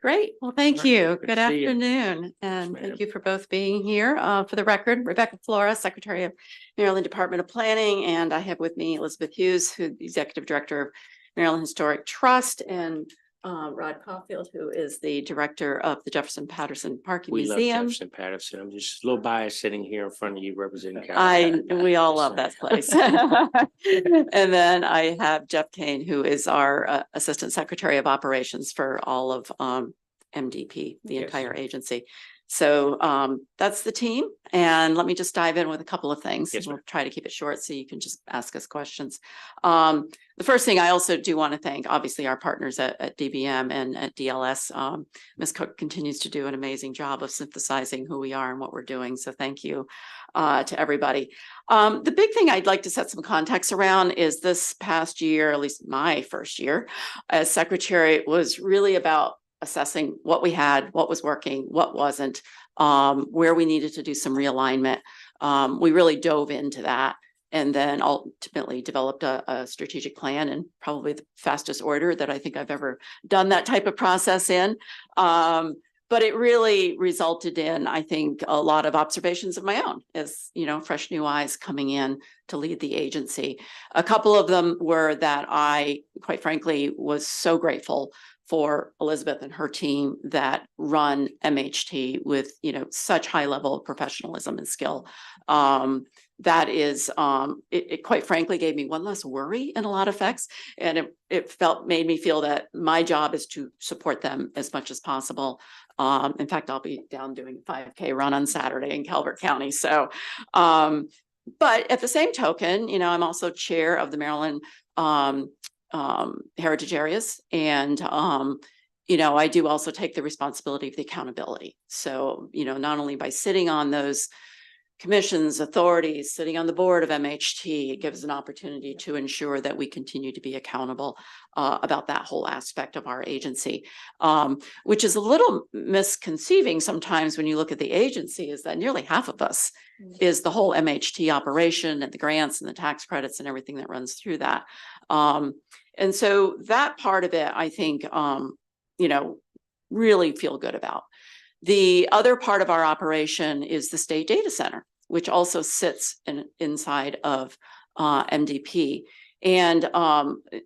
Great. Well, thank All right. you. Good Good to see you. afternoon. And Yes, thank you for both being here. For the record, Rebecca Flores, Secretary of Maryland Department of Planning, and I have with me Elizabeth Hughes, who's the Executive Director of Maryland Historic Trust. And Rod Caulfield, who is the director of the Jefferson Patterson Park We love Museum. Jefferson Patterson. I'm just a little biased sitting here in front of you representing. We all love that place. And then I have Jeff Kane, who is our Assistant Secretary of Operations for all of MDP, the Yes. entire agency. So that's the team. And let me just dive in with a couple of things. Yes, We'll try to keep it short so you can just ask us questions. The first thing I also do want to thank, obviously, our partners at DBM and at DLS. Ms. Cook continues to do an amazing job of synthesizing who we are and what we're doing. So thank you to everybody. The big thing I'd like to set some context around is this past year, at least my first year as secretary, was really about assessing what we had, what was working, what wasn't, where we needed to do some realignment. We really dove into that and then ultimately developed a strategic plan in probably the fastest order that I think I've ever done that type of process in. But it really resulted in, I think, a lot of observations of my own as, fresh new eyes coming in to lead the agency. A couple of them were that I, quite frankly, was so grateful for Elizabeth and her team that run MHT with, such high level of professionalism and skill. That is, it quite frankly gave me one less worry in a lot of effects. And it made me feel that my job is to support them as much as possible. In fact, I'll be down doing a 5K run on Saturday in Calvert County. So, but at the same token, I'm also chair of the Maryland heritage areas. And, I do also take the responsibility of the accountability. So, not only by sitting on those commissions, authorities, sitting on the board of MHT, it gives an opportunity to ensure that we continue to be accountable about that whole aspect of our agency, which is a little misconceiving sometimes when you look at the agency, is that nearly half of us is the whole MHT operation and the grants and the tax credits and everything that runs through that. And so that part of it, I think, really feel good about. The other part of our operation is the state data center, which also sits inside of MDP, and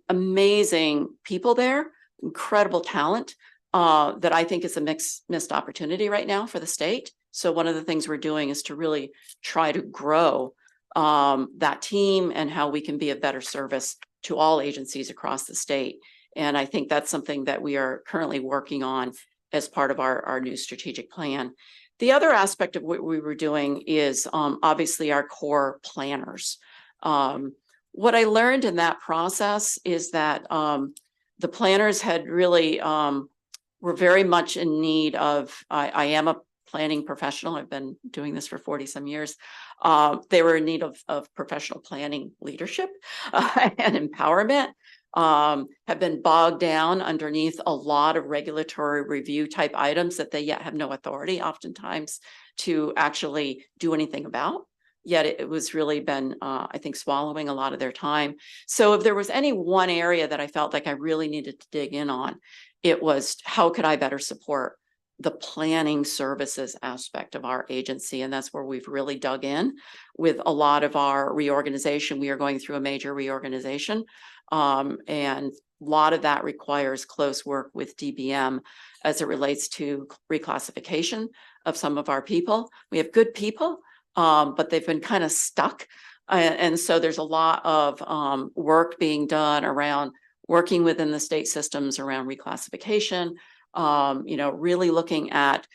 amazing people there, incredible talent that I think is a missed opportunity right now for the state. So one of the things we're doing is to really try to grow that team and how we can be of better service to all agencies across the state. And I think that's something that we are currently working on as part of our new strategic plan. The other aspect of what we were doing is obviously our core planners. What I learned in that process is that the planners had really were very much in need of, I am a planning professional. I've been doing this for 40 some years. They were in need of professional planning leadership and empowerment. Have been bogged down underneath a lot of regulatory review type items that they yet have no authority oftentimes to actually do anything about. Yet it was really been, I think, swallowing a lot of their time. So if there was any one area that I felt like I really needed to dig in on, it was how could I better support the planning services aspect of our agency. And that's where we've really dug in with a lot of our reorganization. We are going through a major reorganization. And a lot of that requires close work with DBM as it relates to reclassification of some of our people. We have good people, but they've been kind of stuck. And so there's a lot of work being done around working within the state systems around reclassification, really looking at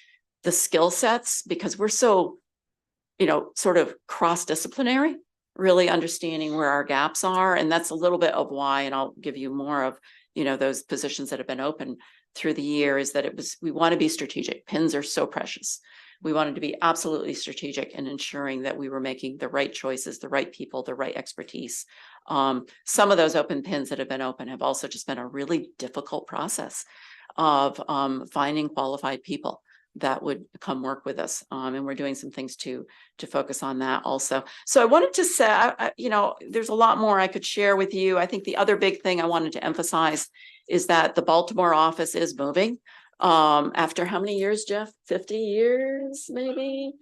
the skill sets, because we're so, sort of cross-disciplinary, really understanding where our gaps are. And that's a little bit of why, and I'll give you more of, those positions that have been open through the year, is that we want to be strategic. Pins are so precious. We wanted to be absolutely strategic in ensuring that we were making the right choices, the right people, the right expertise. Some of those open pins that have been open have also just been a really difficult process of finding qualified people that would come work with us. And we're doing some things to focus on that also. So I wanted to say, there's a lot more I could share with you. I think the other big thing I wanted to emphasize is that the Baltimore office is moving. After how many years, Jeff? 50 years, maybe?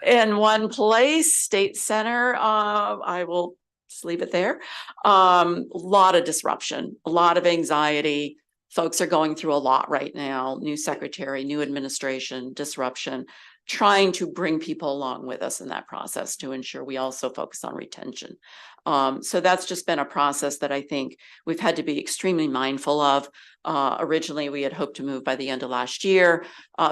In one place, State Center. I will just leave it there. A lot of disruption, a lot of anxiety, folks are going through a lot right now, new secretary, new administration, disruption, trying to bring people along with us in that process to ensure we also focus on retention. So that's just been a process that I think we've had to be extremely mindful of. Originally, we had hoped to move by the end of last year.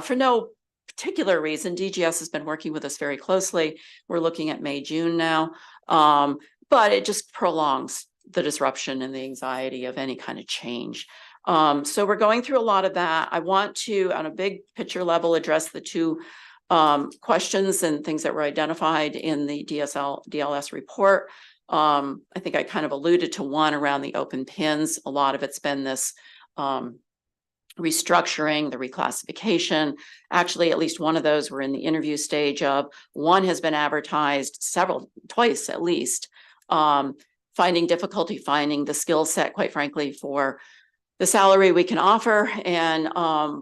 For no particular reason, DGS has been working with us very closely. We're looking at May, June now, but it just prolongs the disruption and the anxiety of any kind of change. So we're going through a lot of that. I want to, on a big picture level, address the two questions and things that were identified in the DLS report. I think I kind of alluded to one around the open pins. A lot of it's been this restructuring, the reclassification. Actually, at least one of those were in the interview stage of. One has been advertised twice at least, finding difficulty finding the skill set, quite frankly, for the salary we can offer. And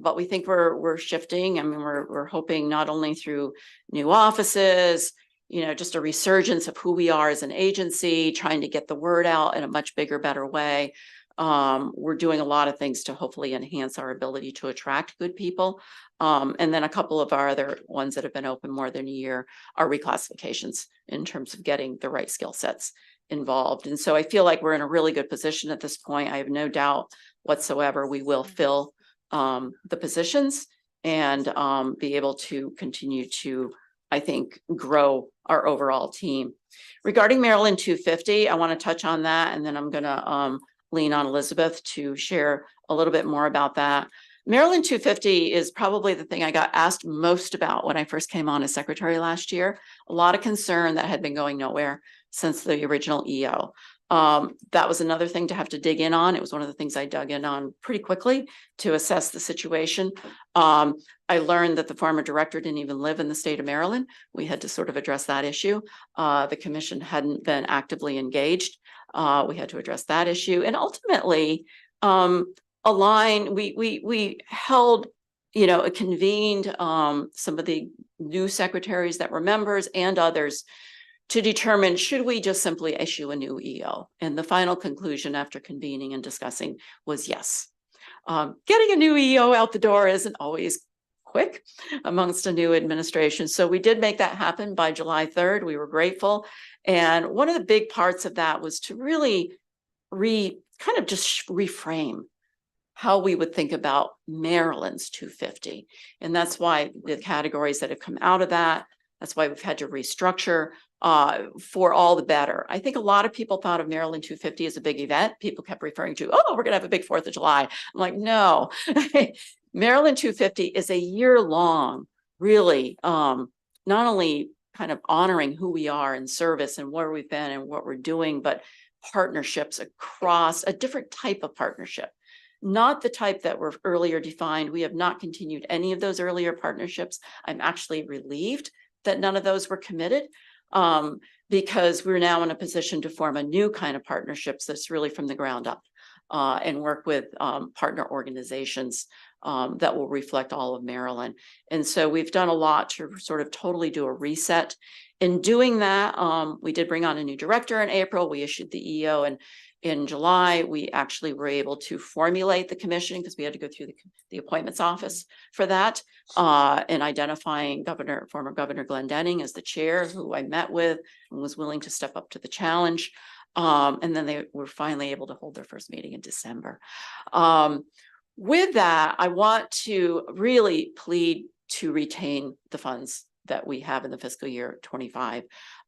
but we think we're shifting. I mean, we're hoping not only through new offices, just a resurgence of who we are as an agency, trying to get the word out in a much bigger, better way. We're doing a lot of things to hopefully enhance our ability to attract good people. And then a couple of our other ones that have been open more than a year are reclassifications in terms of getting the right skill sets involved. And so I feel like we're in a really good position at this point. I have no doubt whatsoever we will fill the positions and be able to continue to, I think, grow our overall team. Regarding Maryland 250, I want to touch on that, and then I'm going to lean on Elizabeth to share a little bit more about that. Maryland 250 is probably the thing I got asked most about when I first came on as secretary last year. A lot of concern that had been going nowhere since the original EO. That was another thing to have to dig in on. It was one of the things I dug in on pretty quickly to assess the situation. I learned that the former director didn't even live in the state of Maryland. We had to sort of address that issue. The commission hadn't been actively engaged. We had to address that issue. And ultimately, we held, convened some of the new secretaries that were members and others to determine, should we just simply issue a new EO? And the final conclusion after convening and discussing was yes. Getting a new EO out the door isn't always quick amongst a new administration. So we did make that happen by July 3rd. We were grateful. And one of the big parts of that was to really reframe how we would think about Maryland's 250. And that's why the categories that have come out of that's why we've had to restructure for all the better. I think a lot of people thought of Maryland 250 as a big event. People kept referring to, oh, we're going to have a big 4th of July. I'm like, no. Maryland 250 is a year-long, really, not only kind of honoring who we are in service and where we've been and what we're doing, but partnerships across a different type of partnership. Not the type that were earlier defined. We have not continued any of those earlier partnerships. I'm actually relieved that none of those were committed because we're now in a position to form a new kind of partnerships that's really from the ground up and work with partner organizations that will reflect all of Maryland. And so we've done a lot to sort of totally do a reset. In doing that, we did bring on a new director in April. We issued the EO, and in July, we actually were able to formulate the commission because we had to go through the appointments office for that, and identifying former Governor Glenn Denning as the chair, who I met with and was willing to step up to the challenge. And then they were finally able to hold their first meeting in December. With that, I want to really plead to retain the funds that we have in the fiscal year 25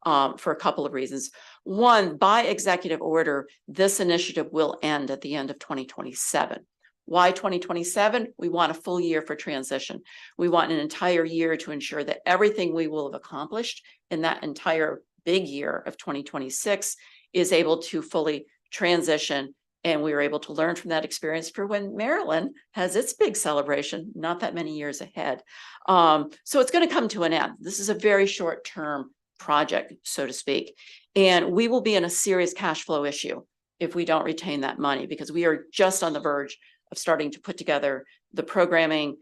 for a couple of reasons. One, by executive order, this initiative will end at the end of 2027. Why 2027? We want a full year for transition. We want an entire year to ensure that everything we will have accomplished in that entire big year of 2026 is able to fully transition. And we were able to learn from that experience for when Maryland has its big celebration, not that many years ahead. So it's going to come to an end. This is a very short-term project, so to speak. And we will be in a serious cash flow issue if we don't retain that money, because we are just on the verge of starting to put together the programming.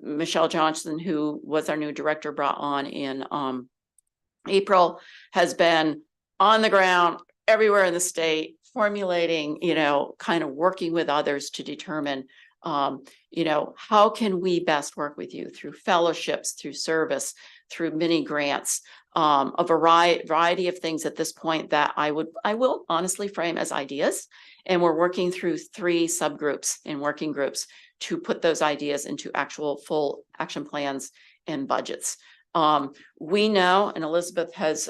Michelle Johnson, who was our new director, brought on in April, has been on the ground everywhere in the state, formulating, kind of working with others to determine, how can we best work with you through fellowships, through service, through mini grants, a variety of things at this point that I will honestly frame as ideas. And we're working through 3 subgroups and working groups to put those ideas into actual full action plans and budgets. We know, and Elizabeth has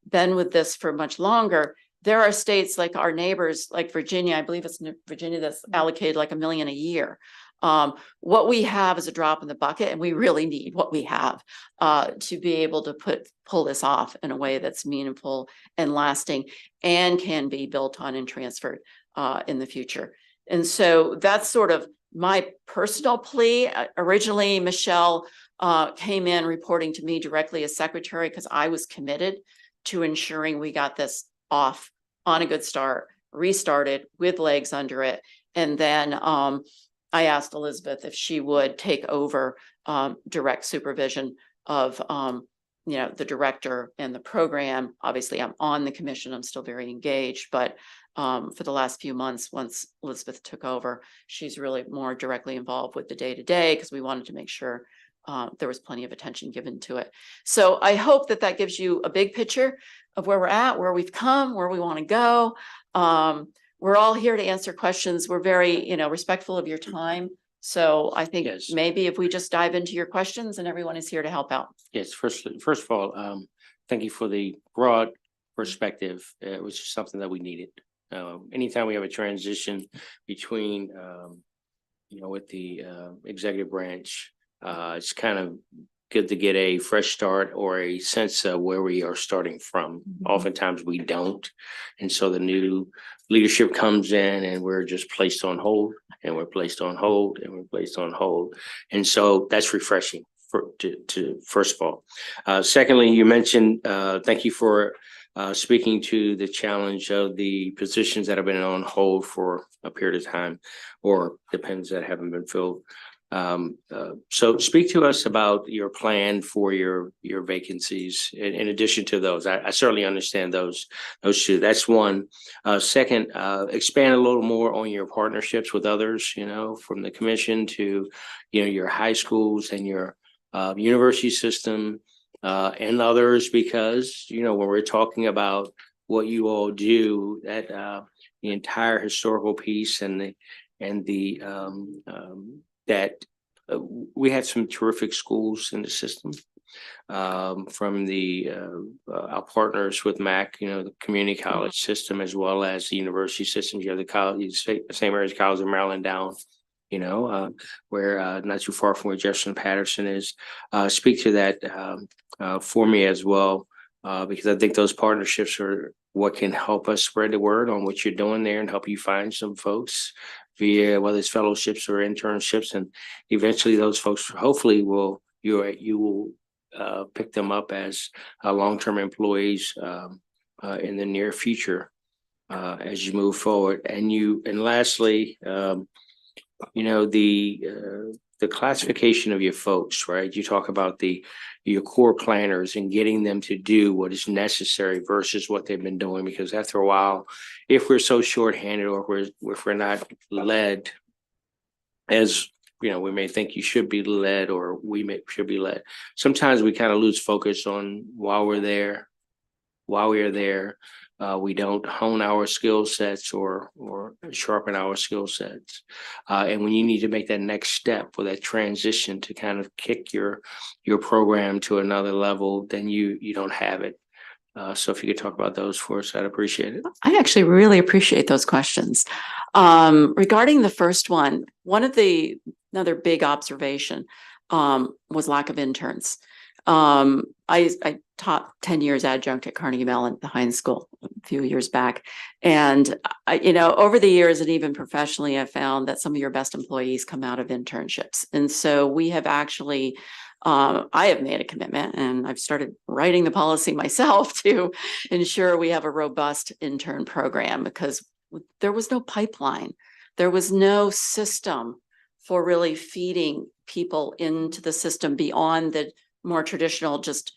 been with this for much longer, there are states like our neighbors, like Virginia, I believe it's Virginia, that's allocated like $1 million a year. What we have is a drop in the bucket, and we really need what we have to be able to pull this off in a way that's meaningful and lasting and can be built on and transferred in the future. And so that's sort of my personal plea. Originally, Michelle came in reporting to me directly as secretary because I was committed to ensuring we got this off on a good start, restarted with legs under it. And then I asked Elizabeth if she would take over direct supervision of the director and the program. Obviously, I'm on the commission. I'm still very engaged, but for the last few months, once Elizabeth took over, she's really more directly involved with the day-to-day because we wanted to make sure there was plenty of attention given to it. So I hope that gives you a big picture of where we're at, where we've come, where we want to go. We're all here to answer questions. We're very, respectful of your time. So I think Yes. maybe if we just dive into your questions, and everyone is here to help out. Yes, first of all, thank you for the broad perspective, which is something that we needed. Anytime we have a transition between, with the executive branch, it's kind of good to get a fresh start or a sense of where we are starting from. Mhm. Oftentimes we don't. And so the new leadership comes in and we're just placed on hold and we're placed on hold and we're placed on hold. And so that's refreshing to first of all. Secondly, you mentioned, thank you for speaking to the challenge of the positions that have been on hold for a period of time, or depends that haven't been filled. So speak to us about your plan for your vacancies in addition to those. I certainly understand those two. That's one. Second, expand a little more on your partnerships with others, from the commission to, your high schools and your university system and others, because, when we're talking about what you all do, that the entire historical piece and that we had some terrific schools in the system, from our partners with MAC, the community college system, as well as the university system. You have the college, St. Mary's College of Maryland down, where not too far from where Jefferson Patterson is. Speak to that for me as well, because I think those partnerships are what can help us spread the word on what you're doing there and help you find some folks via whether it's fellowships or internships, and eventually those folks hopefully you will pick them up as long-term employees in the near future as you move forward. And lastly, the classification of your folks, right? You talk about your core planners and getting them to do what is necessary versus what they've been doing, because after a while, if we're so shorthanded or if we're not led as, we may think you should be led or should be led. Sometimes we kind of lose focus on while we are there. We don't hone our skill sets or sharpen our skill sets. And when you need to make that next step or that transition to kind of kick your program to another level, then you don't have it. So if you could talk about those for us, I'd appreciate it. I actually really appreciate those questions. Regarding the first one, another big observation was lack of interns. I taught 10 years adjunct at Carnegie Mellon, the Heinz School, a few years back. And, over the years and even professionally, I've found that some of your best employees come out of internships. And so we have actually, I have made a commitment, and I've started writing the policy myself to ensure we have a robust intern program, because there was no pipeline. There was no system for really feeding people into the system beyond the more traditional just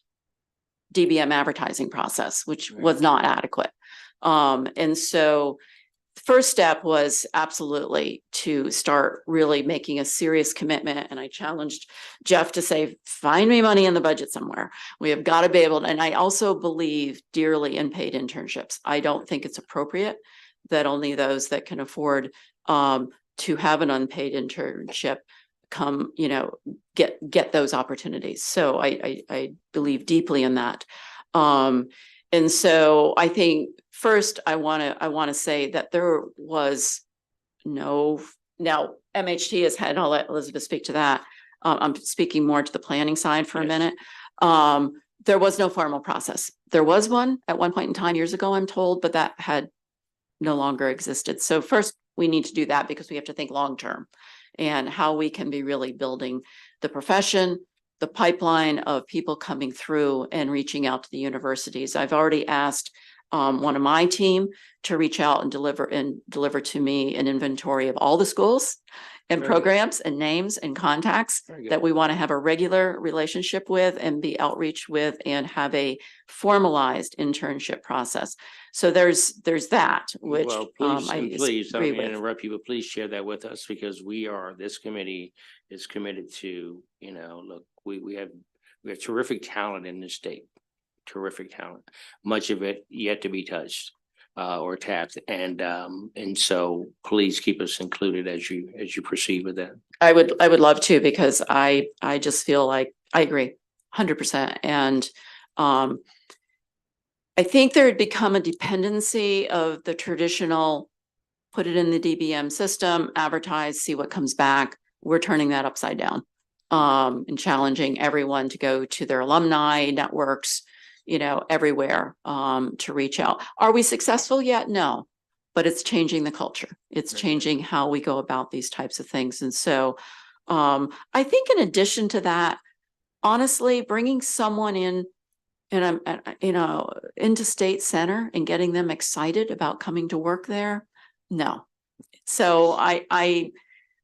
DBM advertising process, which was not adequate. And so first step was absolutely to start really making a serious commitment. And I challenged Jeff to say, find me money in the budget somewhere. We have got to be able to, and I also believe dearly in paid internships. I don't think it's appropriate that only those that can afford to have an unpaid internship come, get those opportunities. So I believe deeply in that. And so I think first I want to say that there was now MHT has had, I'll let Elizabeth speak to that. I'm speaking more to the planning side for a minute. There was no formal process. There was one at one point in time years ago, I'm told, but that had no longer existed. So first we need to do that because we have to think long-term and how we can be really building the profession, the pipeline of people coming through and reaching out to the universities. I've already asked one of my team to reach out and deliver to me an inventory of all the schools and Very good. programs and names and contacts Very good. that we want to have a regular relationship with and be outreach with and have a formalized internship process. So there's that, which Well, I please, I don't agree mean to with. interrupt you, but please share that with us because this committee is committed to, look, we have terrific talent in this state, terrific talent, much of it yet to be touched or tapped. And so please keep us included as you proceed with that. I would love to, because I just feel like I agree 100%. And I think there had become a dependency of the traditional, put it in the DBM system, advertise, see what comes back. We're turning that upside down and challenging everyone to go to their alumni networks, everywhere to reach out. Are we successful yet? No, but it's changing the culture. It's changing how we go about these types of things. And so I think in addition to that, honestly, bringing someone in and into State Center and getting them excited about coming to work there. No. So I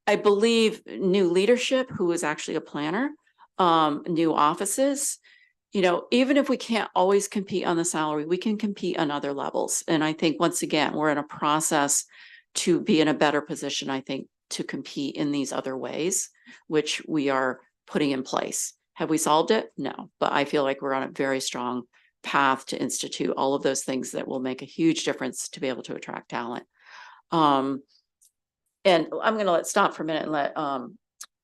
believe new leadership who is actually a planner, new offices, even if we can't always compete on the salary, we can compete on other levels. And I think once again, we're in a process to be in a better position, I think, to compete in these other ways, which we are putting in place. Have we solved it? No, but I feel like we're on a very strong path to institute all of those things that will make a huge difference to be able to attract talent. And I'm going to stop for a minute and let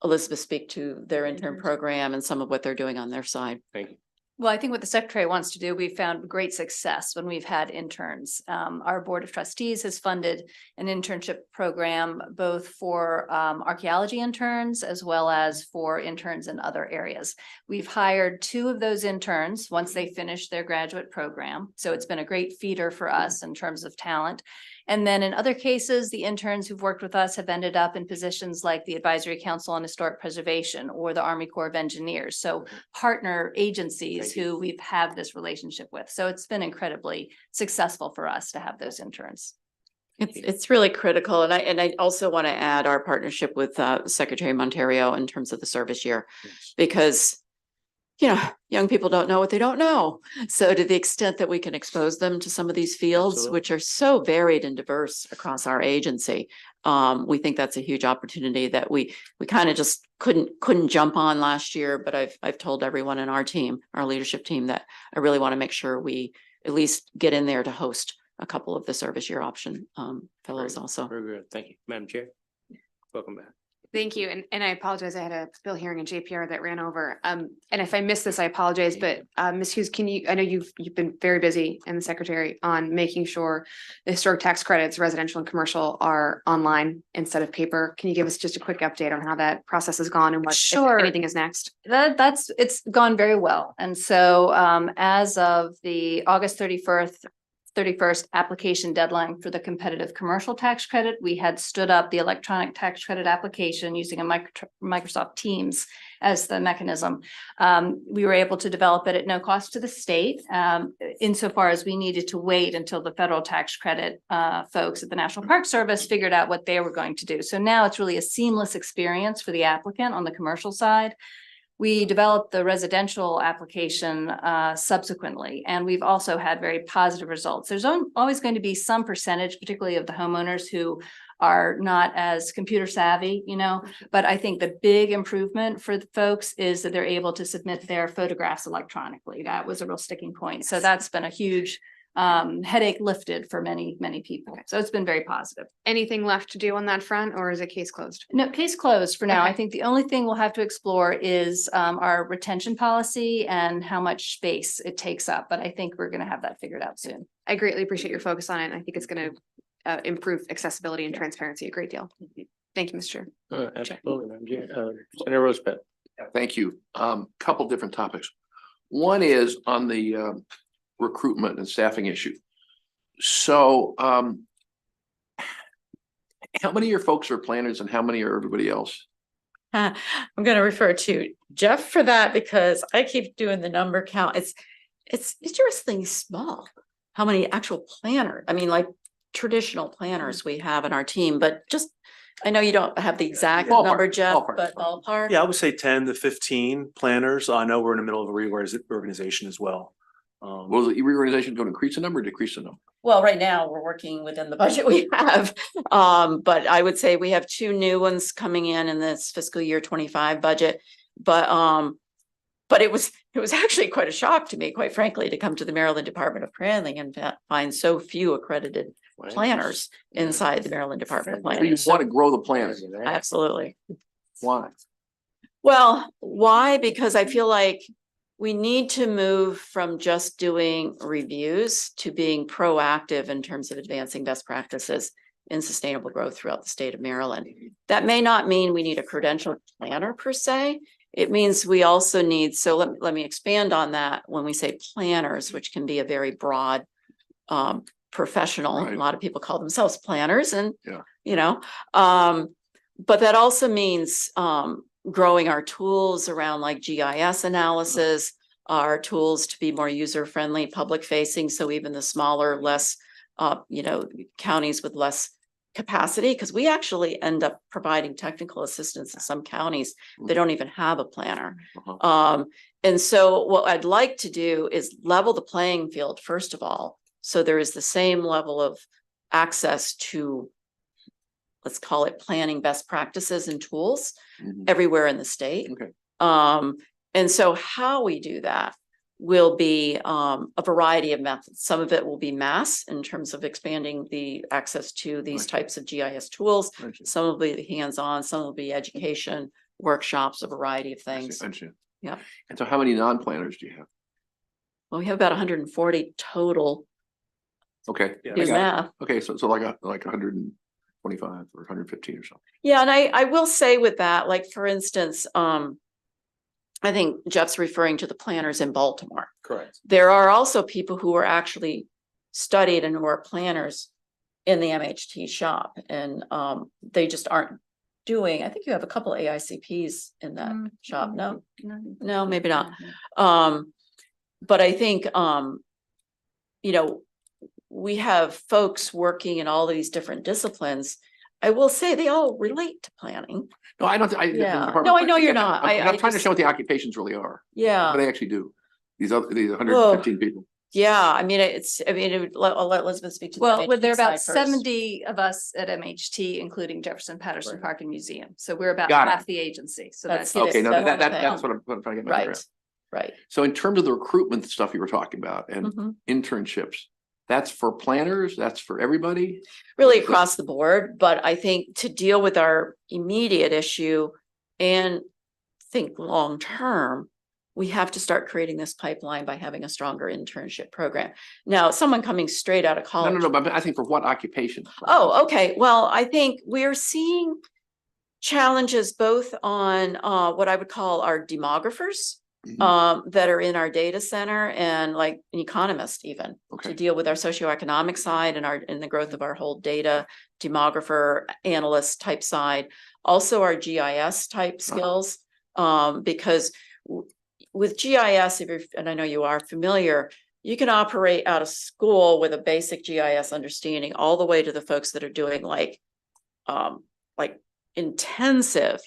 Elizabeth speak to their intern program and some of what they're doing on their side. Thank you. Well, I think what the secretary wants to do, we've found great success when we've had interns. Our board of trustees has funded an internship program, both for archaeology interns as well as for interns in other areas. We've hired 2 of those interns once they finish their graduate program. So it's been a great feeder for us in terms of talent. And then in other cases, the interns who've worked with us have ended up in positions like the Advisory Council on Historic Preservation or the Army Corps of Engineers. So partner agencies who we've had this relationship with. So it's been incredibly successful for us to have those interns. It's really critical. And I also want to add our partnership with Secretary Monterio in terms of the service year, because young people don't know what they don't know. So to the extent that we can expose them to some of these fields, Absolutely. which are so varied and diverse across our agency, we think that's a huge opportunity that we kind of just couldn't jump on last year. But I've told everyone in our team, our leadership team, that I really want to make sure we at least get in there to host a couple of the service year option fellows also. Very good. Thank you, Madam Chair. Welcome back. Thank you. And I apologize. I had a bill hearing in JPR that ran over. And if I missed this, I apologize. But Ms. Hughes, I know you've been very busy and the secretary on making sure the historic tax credits, residential and commercial, are online instead of paper. Can you give us just a quick update on how that process has gone and what, Sure. if anything, is next? It's gone very well. And so as of the August 31st application deadline for the competitive commercial tax credit, we had stood up the electronic tax credit application using a Microsoft Teams as the mechanism. We were able to develop it at no cost to the state, insofar as we needed to wait until the federal tax credit folks at the National Park Service figured out what they were going to do. So now it's really a seamless experience for the applicant on the commercial side. We developed the residential application subsequently, and we've also had very positive results. There's always going to be some percentage, particularly of the homeowners who are not as computer savvy, but I think the big improvement for the folks is that they're able to submit their photographs electronically. That was a real sticking point. So that's been a huge headache lifted for many, many people. So it's been very positive. Anything left to do on that front, or is it case closed? No, case closed for now. I Okay. think the only thing we'll have to explore is our retention policy and how much space it takes up. But I think we're going to have that figured out soon. I greatly appreciate your focus on it. And I think it's going to improve accessibility and transparency a great deal. Thank you, Mr. Chair. Absolutely, Madam Chair. Senator Roosevelt. Thank you. Couple different topics. One is on the recruitment and staffing issue. So how many of your folks are planners and how many are everybody else? I'm going to refer to Jeff for that because I keep doing the number count. It's interestingly small. How many actual planners? I mean, like traditional planners we have in our team, but just, I know you don't have the exact Ballpark, number, Jeff, ballpark. but ballpark. Yeah, I would say 10 to 15 planners. I know we're in the middle of a reorganization as well. Was the reorganization going to increase the number or decrease the number? Well, right now we're working within the budget we have. But I would say we have 2 new ones coming in this fiscal year 25 budget. But it was actually quite a shock to me, quite frankly, to come to the Maryland Department of Planning and find so few accredited planners inside the Maryland Department of So you Planning. want to grow the planners. Absolutely. Why? Well, why? Because I feel like we need to move from just doing reviews to being proactive in terms of advancing best practices in sustainable growth throughout the state of Maryland. That may not mean we need a credentialed planner per se. It means we also need, so let me expand on that when we say planners, which can be a very broad professional. Right. A lot of people call themselves planners and, Yeah. but that also means growing our tools around like GIS analysis, our tools to be more user-friendly, public-facing, so even the smaller, less, counties with less capacity, because we actually end up providing technical assistance in some counties that don't even have a planner. And so what I'd like to do is level the playing field, first of all, so there is the same level of access to, let's call it planning best practices and tools everywhere in the state. Okay. And so how we do that will be a variety of methods. Some of it will be mass in terms of expanding the access to these types of GIS tools. Some will be hands-on, some will be education, workshops, a variety of things. Yeah. And so how many non-planners do you have? Well, we have about 140 total. Okay. Yeah. Do I got it. math. Okay, so like 125 or 115 or something. Yeah, and I will say with that, like for instance, I think Jeff's referring to the planners in Baltimore. Correct. There are also people who are actually studied and who are planners in the MHT shop, and they just aren't doing. I think you have a couple AICPs in that shop. No, maybe not. But I think we have folks working in all these different disciplines. I will say they all relate to planning. No, I don't. Yeah. No, I know you're not. I'm I trying to just- understand what the occupations really are. Yeah. What they actually do. These 115 people. Yeah, I mean, I'll let Elizabeth speak to. the Well, MHT there are about side first. 70 of us at MHT, including Jefferson Patterson Right. Park and Museum. So we're about Got it. half the agency. So That's that's. it. Okay, no, That's that's what what I'm trying to get my head around. Right. So in terms of the recruitment stuff you were talking about and Mhm. internships, that's for planners, that's for everybody? Really across the board, but I think to deal with our immediate issue and think long-term, we have to start creating this pipeline by having a stronger internship program. Now, someone coming straight out of No, college. no, but I think for what occupation? Oh, okay. Well, I think we're seeing challenges both on what I would call our demographers that are in our data center, and like an economist even to Okay, deal with our socioeconomic side and in the growth of our whole data demographer analyst type side. Also our GIS type skills, because with GIS, and I know you are familiar, you can operate out of school with a basic GIS understanding all the way to the folks that are doing like intensive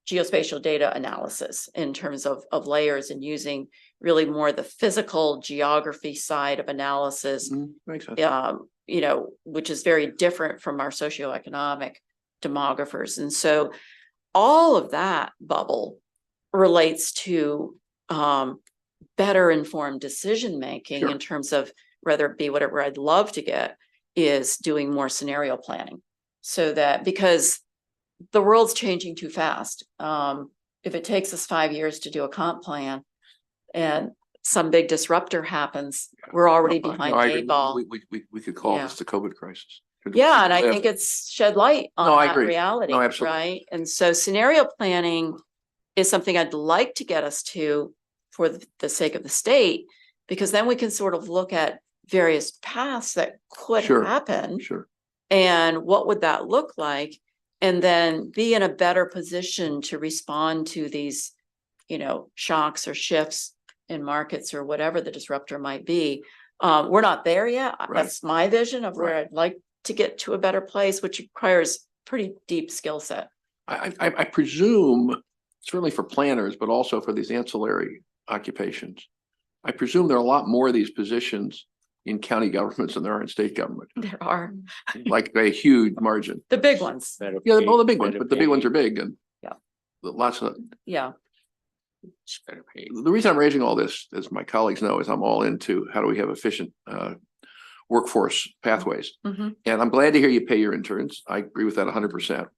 geospatial data analysis in terms of layers and using really more the physical geography side of analysis, Makes sense. you know, which is very different from our socioeconomic demographers. And so all of that bubble relates to better informed decision making Sure. in terms of whether it be whatever I'd love to get is doing more scenario planning. So that because the world's changing too fast. If it takes us 5 years to do a comp plan and some big disruptor happens, we're already behind No, I the agree. eight ball. We could call Yeah. this the COVID crisis. Yeah, and I think it's shed light No, on I that agree. reality, No, absolutely. right? And so scenario planning is something I'd like to get us to for the sake of the state, because then we can sort of look at various paths that could Sure. happen Sure. and what would that look like, and then be in a better position to respond to these, you know, shocks or shifts in markets or whatever the disruptor might be. We're not there yet. Right. That's my vision of where Right. I'd like to get to a better place, which requires pretty deep skill set. I presume, certainly for planners, but also for these ancillary occupations, I presume there are a lot more of these positions in county governments than there are in state government, There are like a huge margin. the big ones. Better Yeah, paid, all the big ones, better but the big ones paid, are big and Yeah. lots of, Yeah. better paid. the reason I'm raising all this, as my colleagues know, is I'm all into how do we have efficient workforce pathways. Mhm. And I'm glad to hear you pay your interns. I agree with that 100%.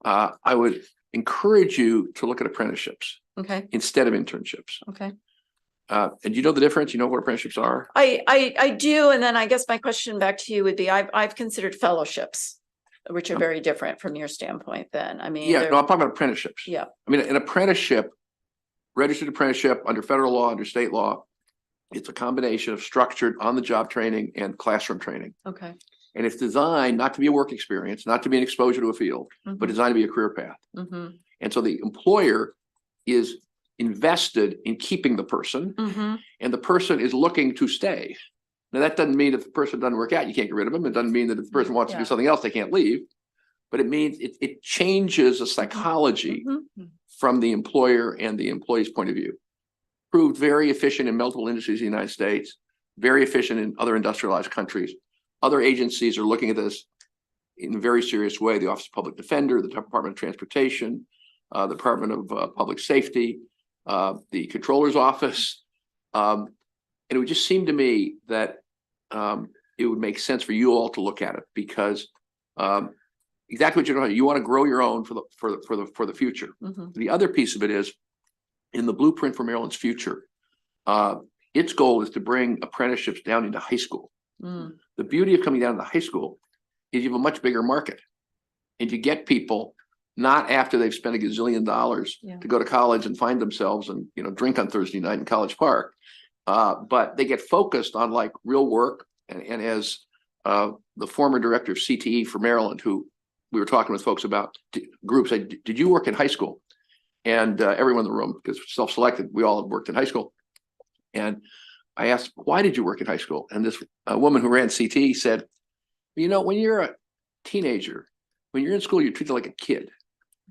I would encourage you to look at apprenticeships Okay. instead of internships. Okay. And you know the difference? You know what apprenticeships are? I do. And then I guess my question back to you would be, I've considered fellowships, which are very different from your standpoint then. I mean, Yeah, they're- no, I'm talking about apprenticeships. yeah. I mean, an apprenticeship, registered apprenticeship under federal law, under state law, it's a combination of structured on-the-job training and classroom training. Okay. And it's designed not to be a work experience, not to be an exposure to a field, but designed to be a career path. Mm-hmm. And so the employer is invested in keeping the person, Mm-hmm. and the person is looking to stay. Now, that doesn't mean if the person doesn't work out, you can't get rid of them. It doesn't mean that if the person wants to do Yeah. something else, they can't leave. But it means it changes the psychology Mm-hmm. from the employer and the employee's point of view. Proved very efficient in multiple industries in the United States, very efficient in other industrialized countries. Other agencies are looking at this in a very serious way. The Office of Public Defender, the Department of Transportation, the Department of Public Safety, the Controller's Office. And it would just seem to me that it would make sense for you all to look at it, because exactly what you're doing. You want to grow your own for the future. Mm-hmm. The other piece of it is in the blueprint for Maryland's future. Its goal is to bring apprenticeships down into high school. Mm. The beauty of coming down to high school is you have a much bigger market, and you get people not after they've spent a gazillion dollars Yeah. to go to college and find themselves and, you know, drink on Thursday night in College Park. But they get focused on like real work. And as the former director of CTE for Maryland, who we were talking with folks about groups, said, did you work in high school? And everyone in the room, because self-selected, we all had worked in high school. And I asked, why did you work in high school? And this woman who ran CTE said, you know, when you're a teenager, when you're in school, you're treated like a kid.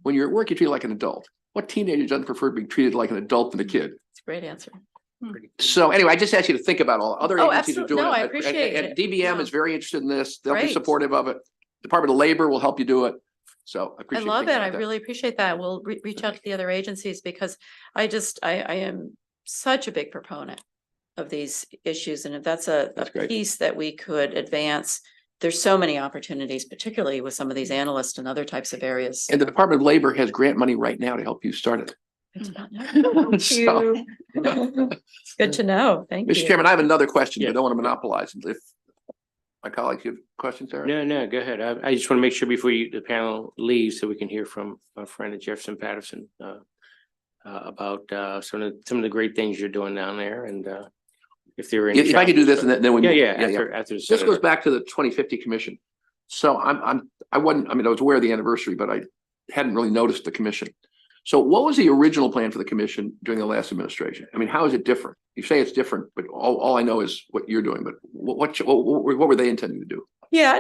When you're at work, you're treated like an adult. What teenager doesn't prefer being treated like an adult than a kid? It's a great answer. So anyway, I just asked you to think about all other Oh, agencies are absolutely. doing No, it. I appreciate And it. DBM Yeah. is very interested in this. They'll be Great. supportive of it. Department of Labor will help you do it. So I I appreciate. love it. thinking I about that. really appreciate that. We'll reach out to the other agencies, because I am such a big proponent of these issues. And if that's a That's great. piece that we could advance, there's so many opportunities, particularly with some of these analysts and other types of areas. And the Department of Labor has grant money right now to help you start it. I did not know. Thank So- you. It's good to know. Thank Mr. you. Chairman, I have another question, but Yeah. I don't want to monopolize. If my colleagues have questions, Eric? No, go ahead. I just want to make sure before the panel leaves, so we can hear from our friend at Jefferson Patterson about some of the great things you're doing down there, and if there are any. If I could do this and then we. Yeah, move. after. the This goes senator. back to the 2050 commission. So I was aware of the anniversary, but I hadn't really noticed the commission. So what was the original plan for the commission during the last administration? I mean, how is it different? You say it's different, but all I know is what you're doing, but what were they intending to do? Yeah,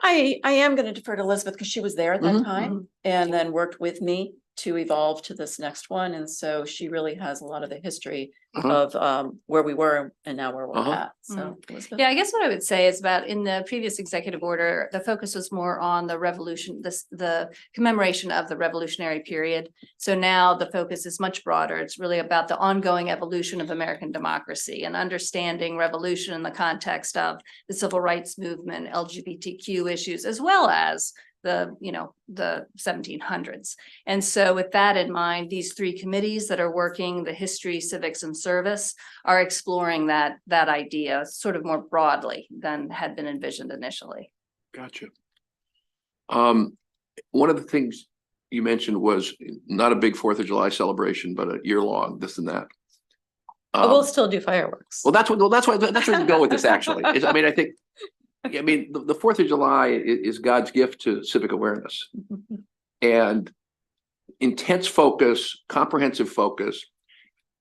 I am going to defer to Elizabeth because she was there at that Mhm. time and then worked with me to evolve to this next one. And so she really has a lot of the history Uh-huh. of where we were and now where we're Uh-huh. at. So. Elizabeth? Yeah, I guess what I would say is about in the previous executive order, the focus was more on the revolution, the commemoration of the revolutionary period. So now the focus is much broader. It's really about the ongoing evolution of American democracy and understanding revolution in the context of the civil rights movement, LGBTQ issues, as well as the 1700s. And so with that in mind, these three committees that are working, the history, civics, and service, are exploring that idea sort of more broadly than had been envisioned initially. Gotcha. One of the things you mentioned was not a big 4th of July celebration, but a year long, this and that. But we'll still do fireworks. Well, that's where to go with this, actually. I mean, the 4th of July is God's gift to civic awareness. And intense focus, comprehensive focus,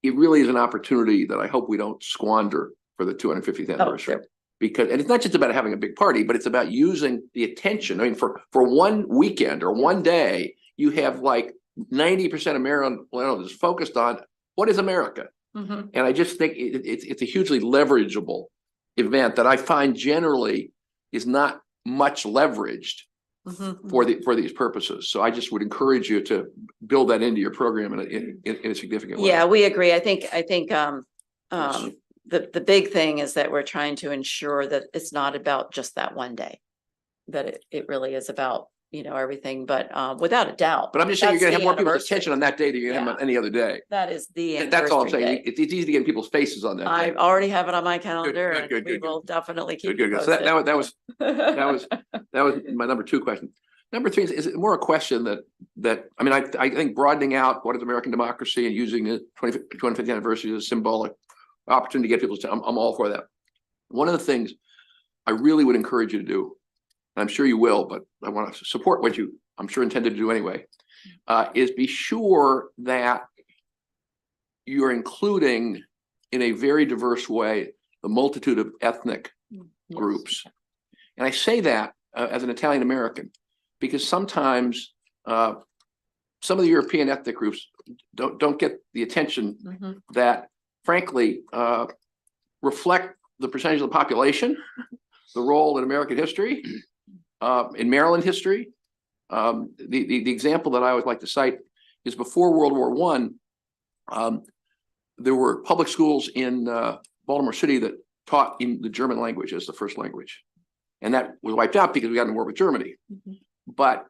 it really is an opportunity that I hope we don't squander for the 250th anniversary. Because, and it's not just about having a big party, but it's about using the attention. I mean, for one weekend or one day, you have like 90% of Maryland is focused on what is America. And I just think it's a hugely leverageable event that I find generally is not much leveraged for these purposes. So I just would encourage you to build that into your program in a significant way. Yeah, we agree. I think the big thing is that we're trying to ensure that it's not about just that one day, that it really is about, everything, but without a doubt. But I'm just saying you're that's gonna have the more people's anniversary. attention on that day than you're gonna have on any other day. That is the That's all I'm saying. anniversary day. It's easy to get in people's faces on that I day. already have it on my calendar good, and good, we good, will definitely keep Good. you So that posted. was my number 2 question. Number 3 is more a question that I mean, I think broadening out what is American democracy and using the 25th anniversary as a symbolic opportunity to get people to, I'm all for that. One of the things I really would encourage you to do, and I'm sure you will, but I want to support what you, I'm sure, intended to do anyway, is be sure that you're including in a very diverse way the multitude of ethnic groups. And I say that as an Italian American, because sometimes some of the European ethnic groups don't get the attention that, frankly, reflect the percentage of the population, the role in American history, in Maryland history. The example that I always like to cite is before World War I, there were public schools in Baltimore City that taught in the German language as the first language. And that was wiped out because we got in war with Germany. But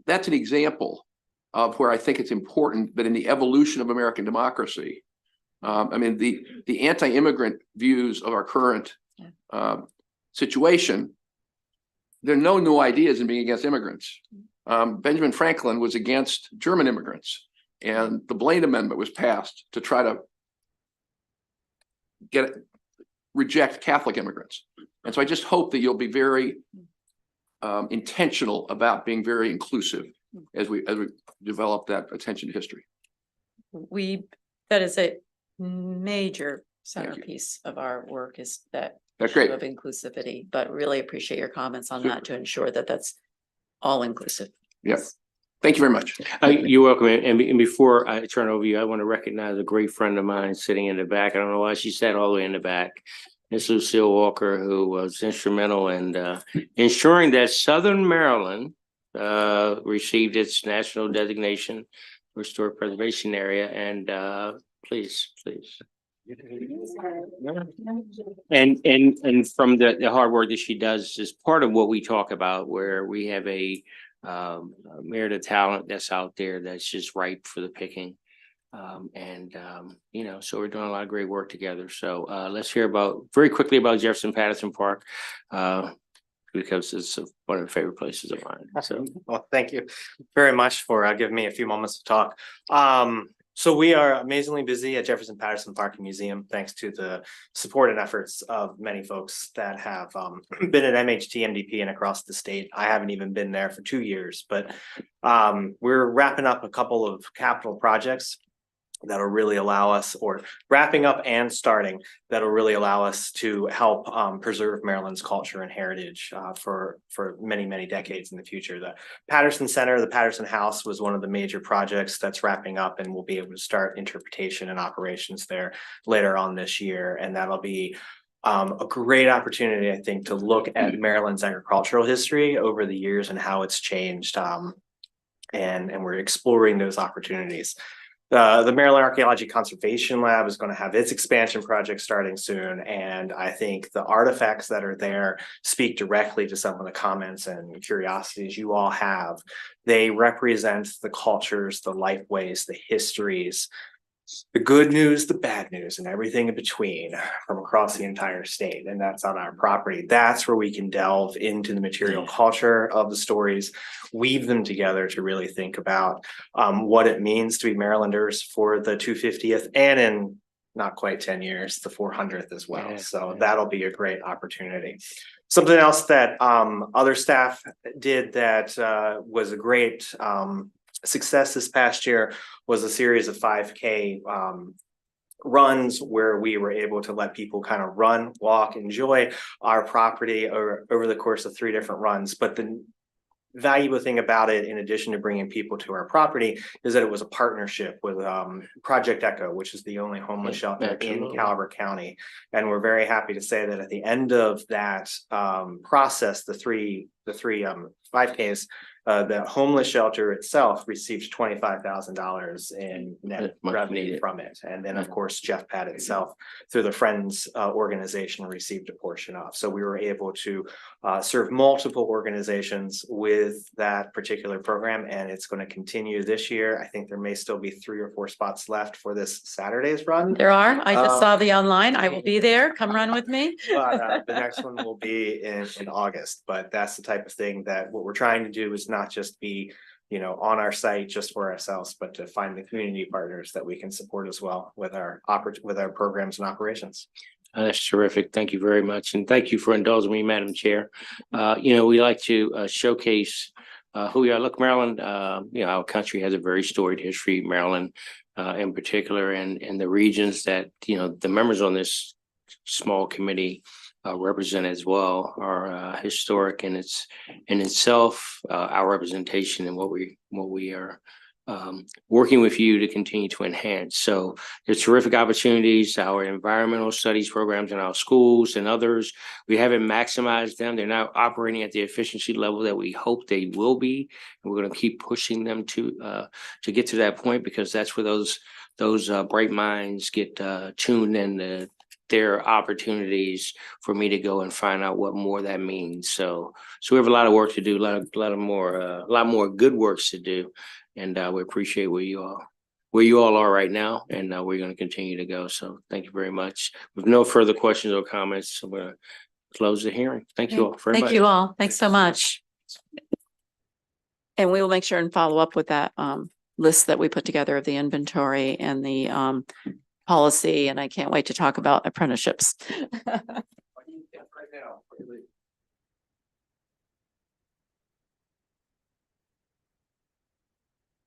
that's an example of where I think it's important that in the evolution of American democracy, I mean, the anti-immigrant views of our current situation, there are no new ideas in being against immigrants. Benjamin Franklin was against German immigrants, and the Blaine Amendment was passed to try to reject Catholic immigrants. And so I just hope that you'll be very intentional about being very inclusive as we develop that attention to history. That is a major centerpiece of our work, is that That's great. of inclusivity, but really appreciate your comments on Super. that to ensure that that's all inclusive. Yes. Thank you very much. You're welcome. And before I turn over you, I want to recognize a great friend of mine sitting in the back. I don't know why she sat all the way in the back. Miss Lucille Walker, who was instrumental in ensuring that Southern Maryland received its national designation for historic preservation area. And please. And from the hard work that she does is part of what we talk about, where we have a merit of talent that's out there that's just ripe for the picking. So we're doing a lot of great work together. So let's hear very quickly about Jefferson Patterson Park, because it's one of the favorite places of mine. So, Well, thank you very much for giving me a few moments to talk. So we are amazingly busy at Jefferson Patterson Park and Museum, thanks to the support and efforts of many folks that have been at MHT, MDP, and across the state. I haven't even been there for 2 years, but we're wrapping up a couple of capital projects. that'll really allow us, or wrapping up and starting, that'll really allow us to help preserve Maryland's culture and heritage for many, many decades in the future. The Patterson Center, the Patterson House was one of the major projects that's wrapping up, and we'll be able to start interpretation and operations there later on this year. And that'll be a great opportunity, I think, to look at Maryland's agricultural history over the years and how it's changed. And we're exploring those opportunities. The Maryland Archaeology Conservation Lab is going to have its expansion project starting soon. And I think the artifacts that are there speak directly to some of the comments and curiosities you all have. They represent the cultures, the lifeways, the histories, the good news, the bad news, and everything in between from across the entire state. And that's on our property. That's where we can delve into the material culture of the stories, weave them together to really think about what it means to be Marylanders for the 250th, and in not quite 10 years, the 400th as well. Yeah, So yeah. that'll be a great opportunity. Something else that other staff did that was a great success this past year was a series of 5K runs where we were able to let people kind of run, walk, enjoy our property over the course of 3 different runs. But the valuable thing about it, in addition to bringing people to our property, is that it was a partnership with Project Echo, which is the only homeless shelter in Absolutely. Calaveras County. And we're very happy to say that at the end of that process, the three 5Ks, the homeless shelter itself received $25,000 in net Much revenue needed. from it. And then, of course, Jeff Pat itself, through the Friends organization, received a portion of. So we were able to serve multiple organizations with that particular program, and it's going to continue this year. I think there may still be 3 or 4 spots left for this Saturday's run. There are. I just Um, saw the online. I will be there. Come run with me. But the next one will be in August. But that's the type of thing that what we're trying to do is not just be, on our site just for ourselves, but to find the community partners that we can support as well with our programs and operations. That's terrific. Thank you very much. And thank you for indulging me, Madam Chair. We like to showcase who we are. Look, Maryland, our country has a very storied history. Maryland, in particular, and the regions that, the members on this small committee represent as well are historic in itself. Our representation and what we are working with you to continue to enhance. So there's terrific opportunities, our environmental studies programs in our schools and others. We haven't maximized them. They're not operating at the efficiency level that we hope they will be. And we're going to keep pushing them to get to that point, because that's where those bright minds get tuned in. There are opportunities for me to go and find out what more that means. So we have a lot of work to do, a lot more good works to do. And we appreciate where you all are right now, and we're going to continue to go. So thank you very much. With no further questions or comments, I'm going to close the hearing. Thank you all very much. Thank you all. Thanks so much. And we will make sure and follow up with that list that we put together of the inventory and the policy. And I can't wait to talk about apprenticeships.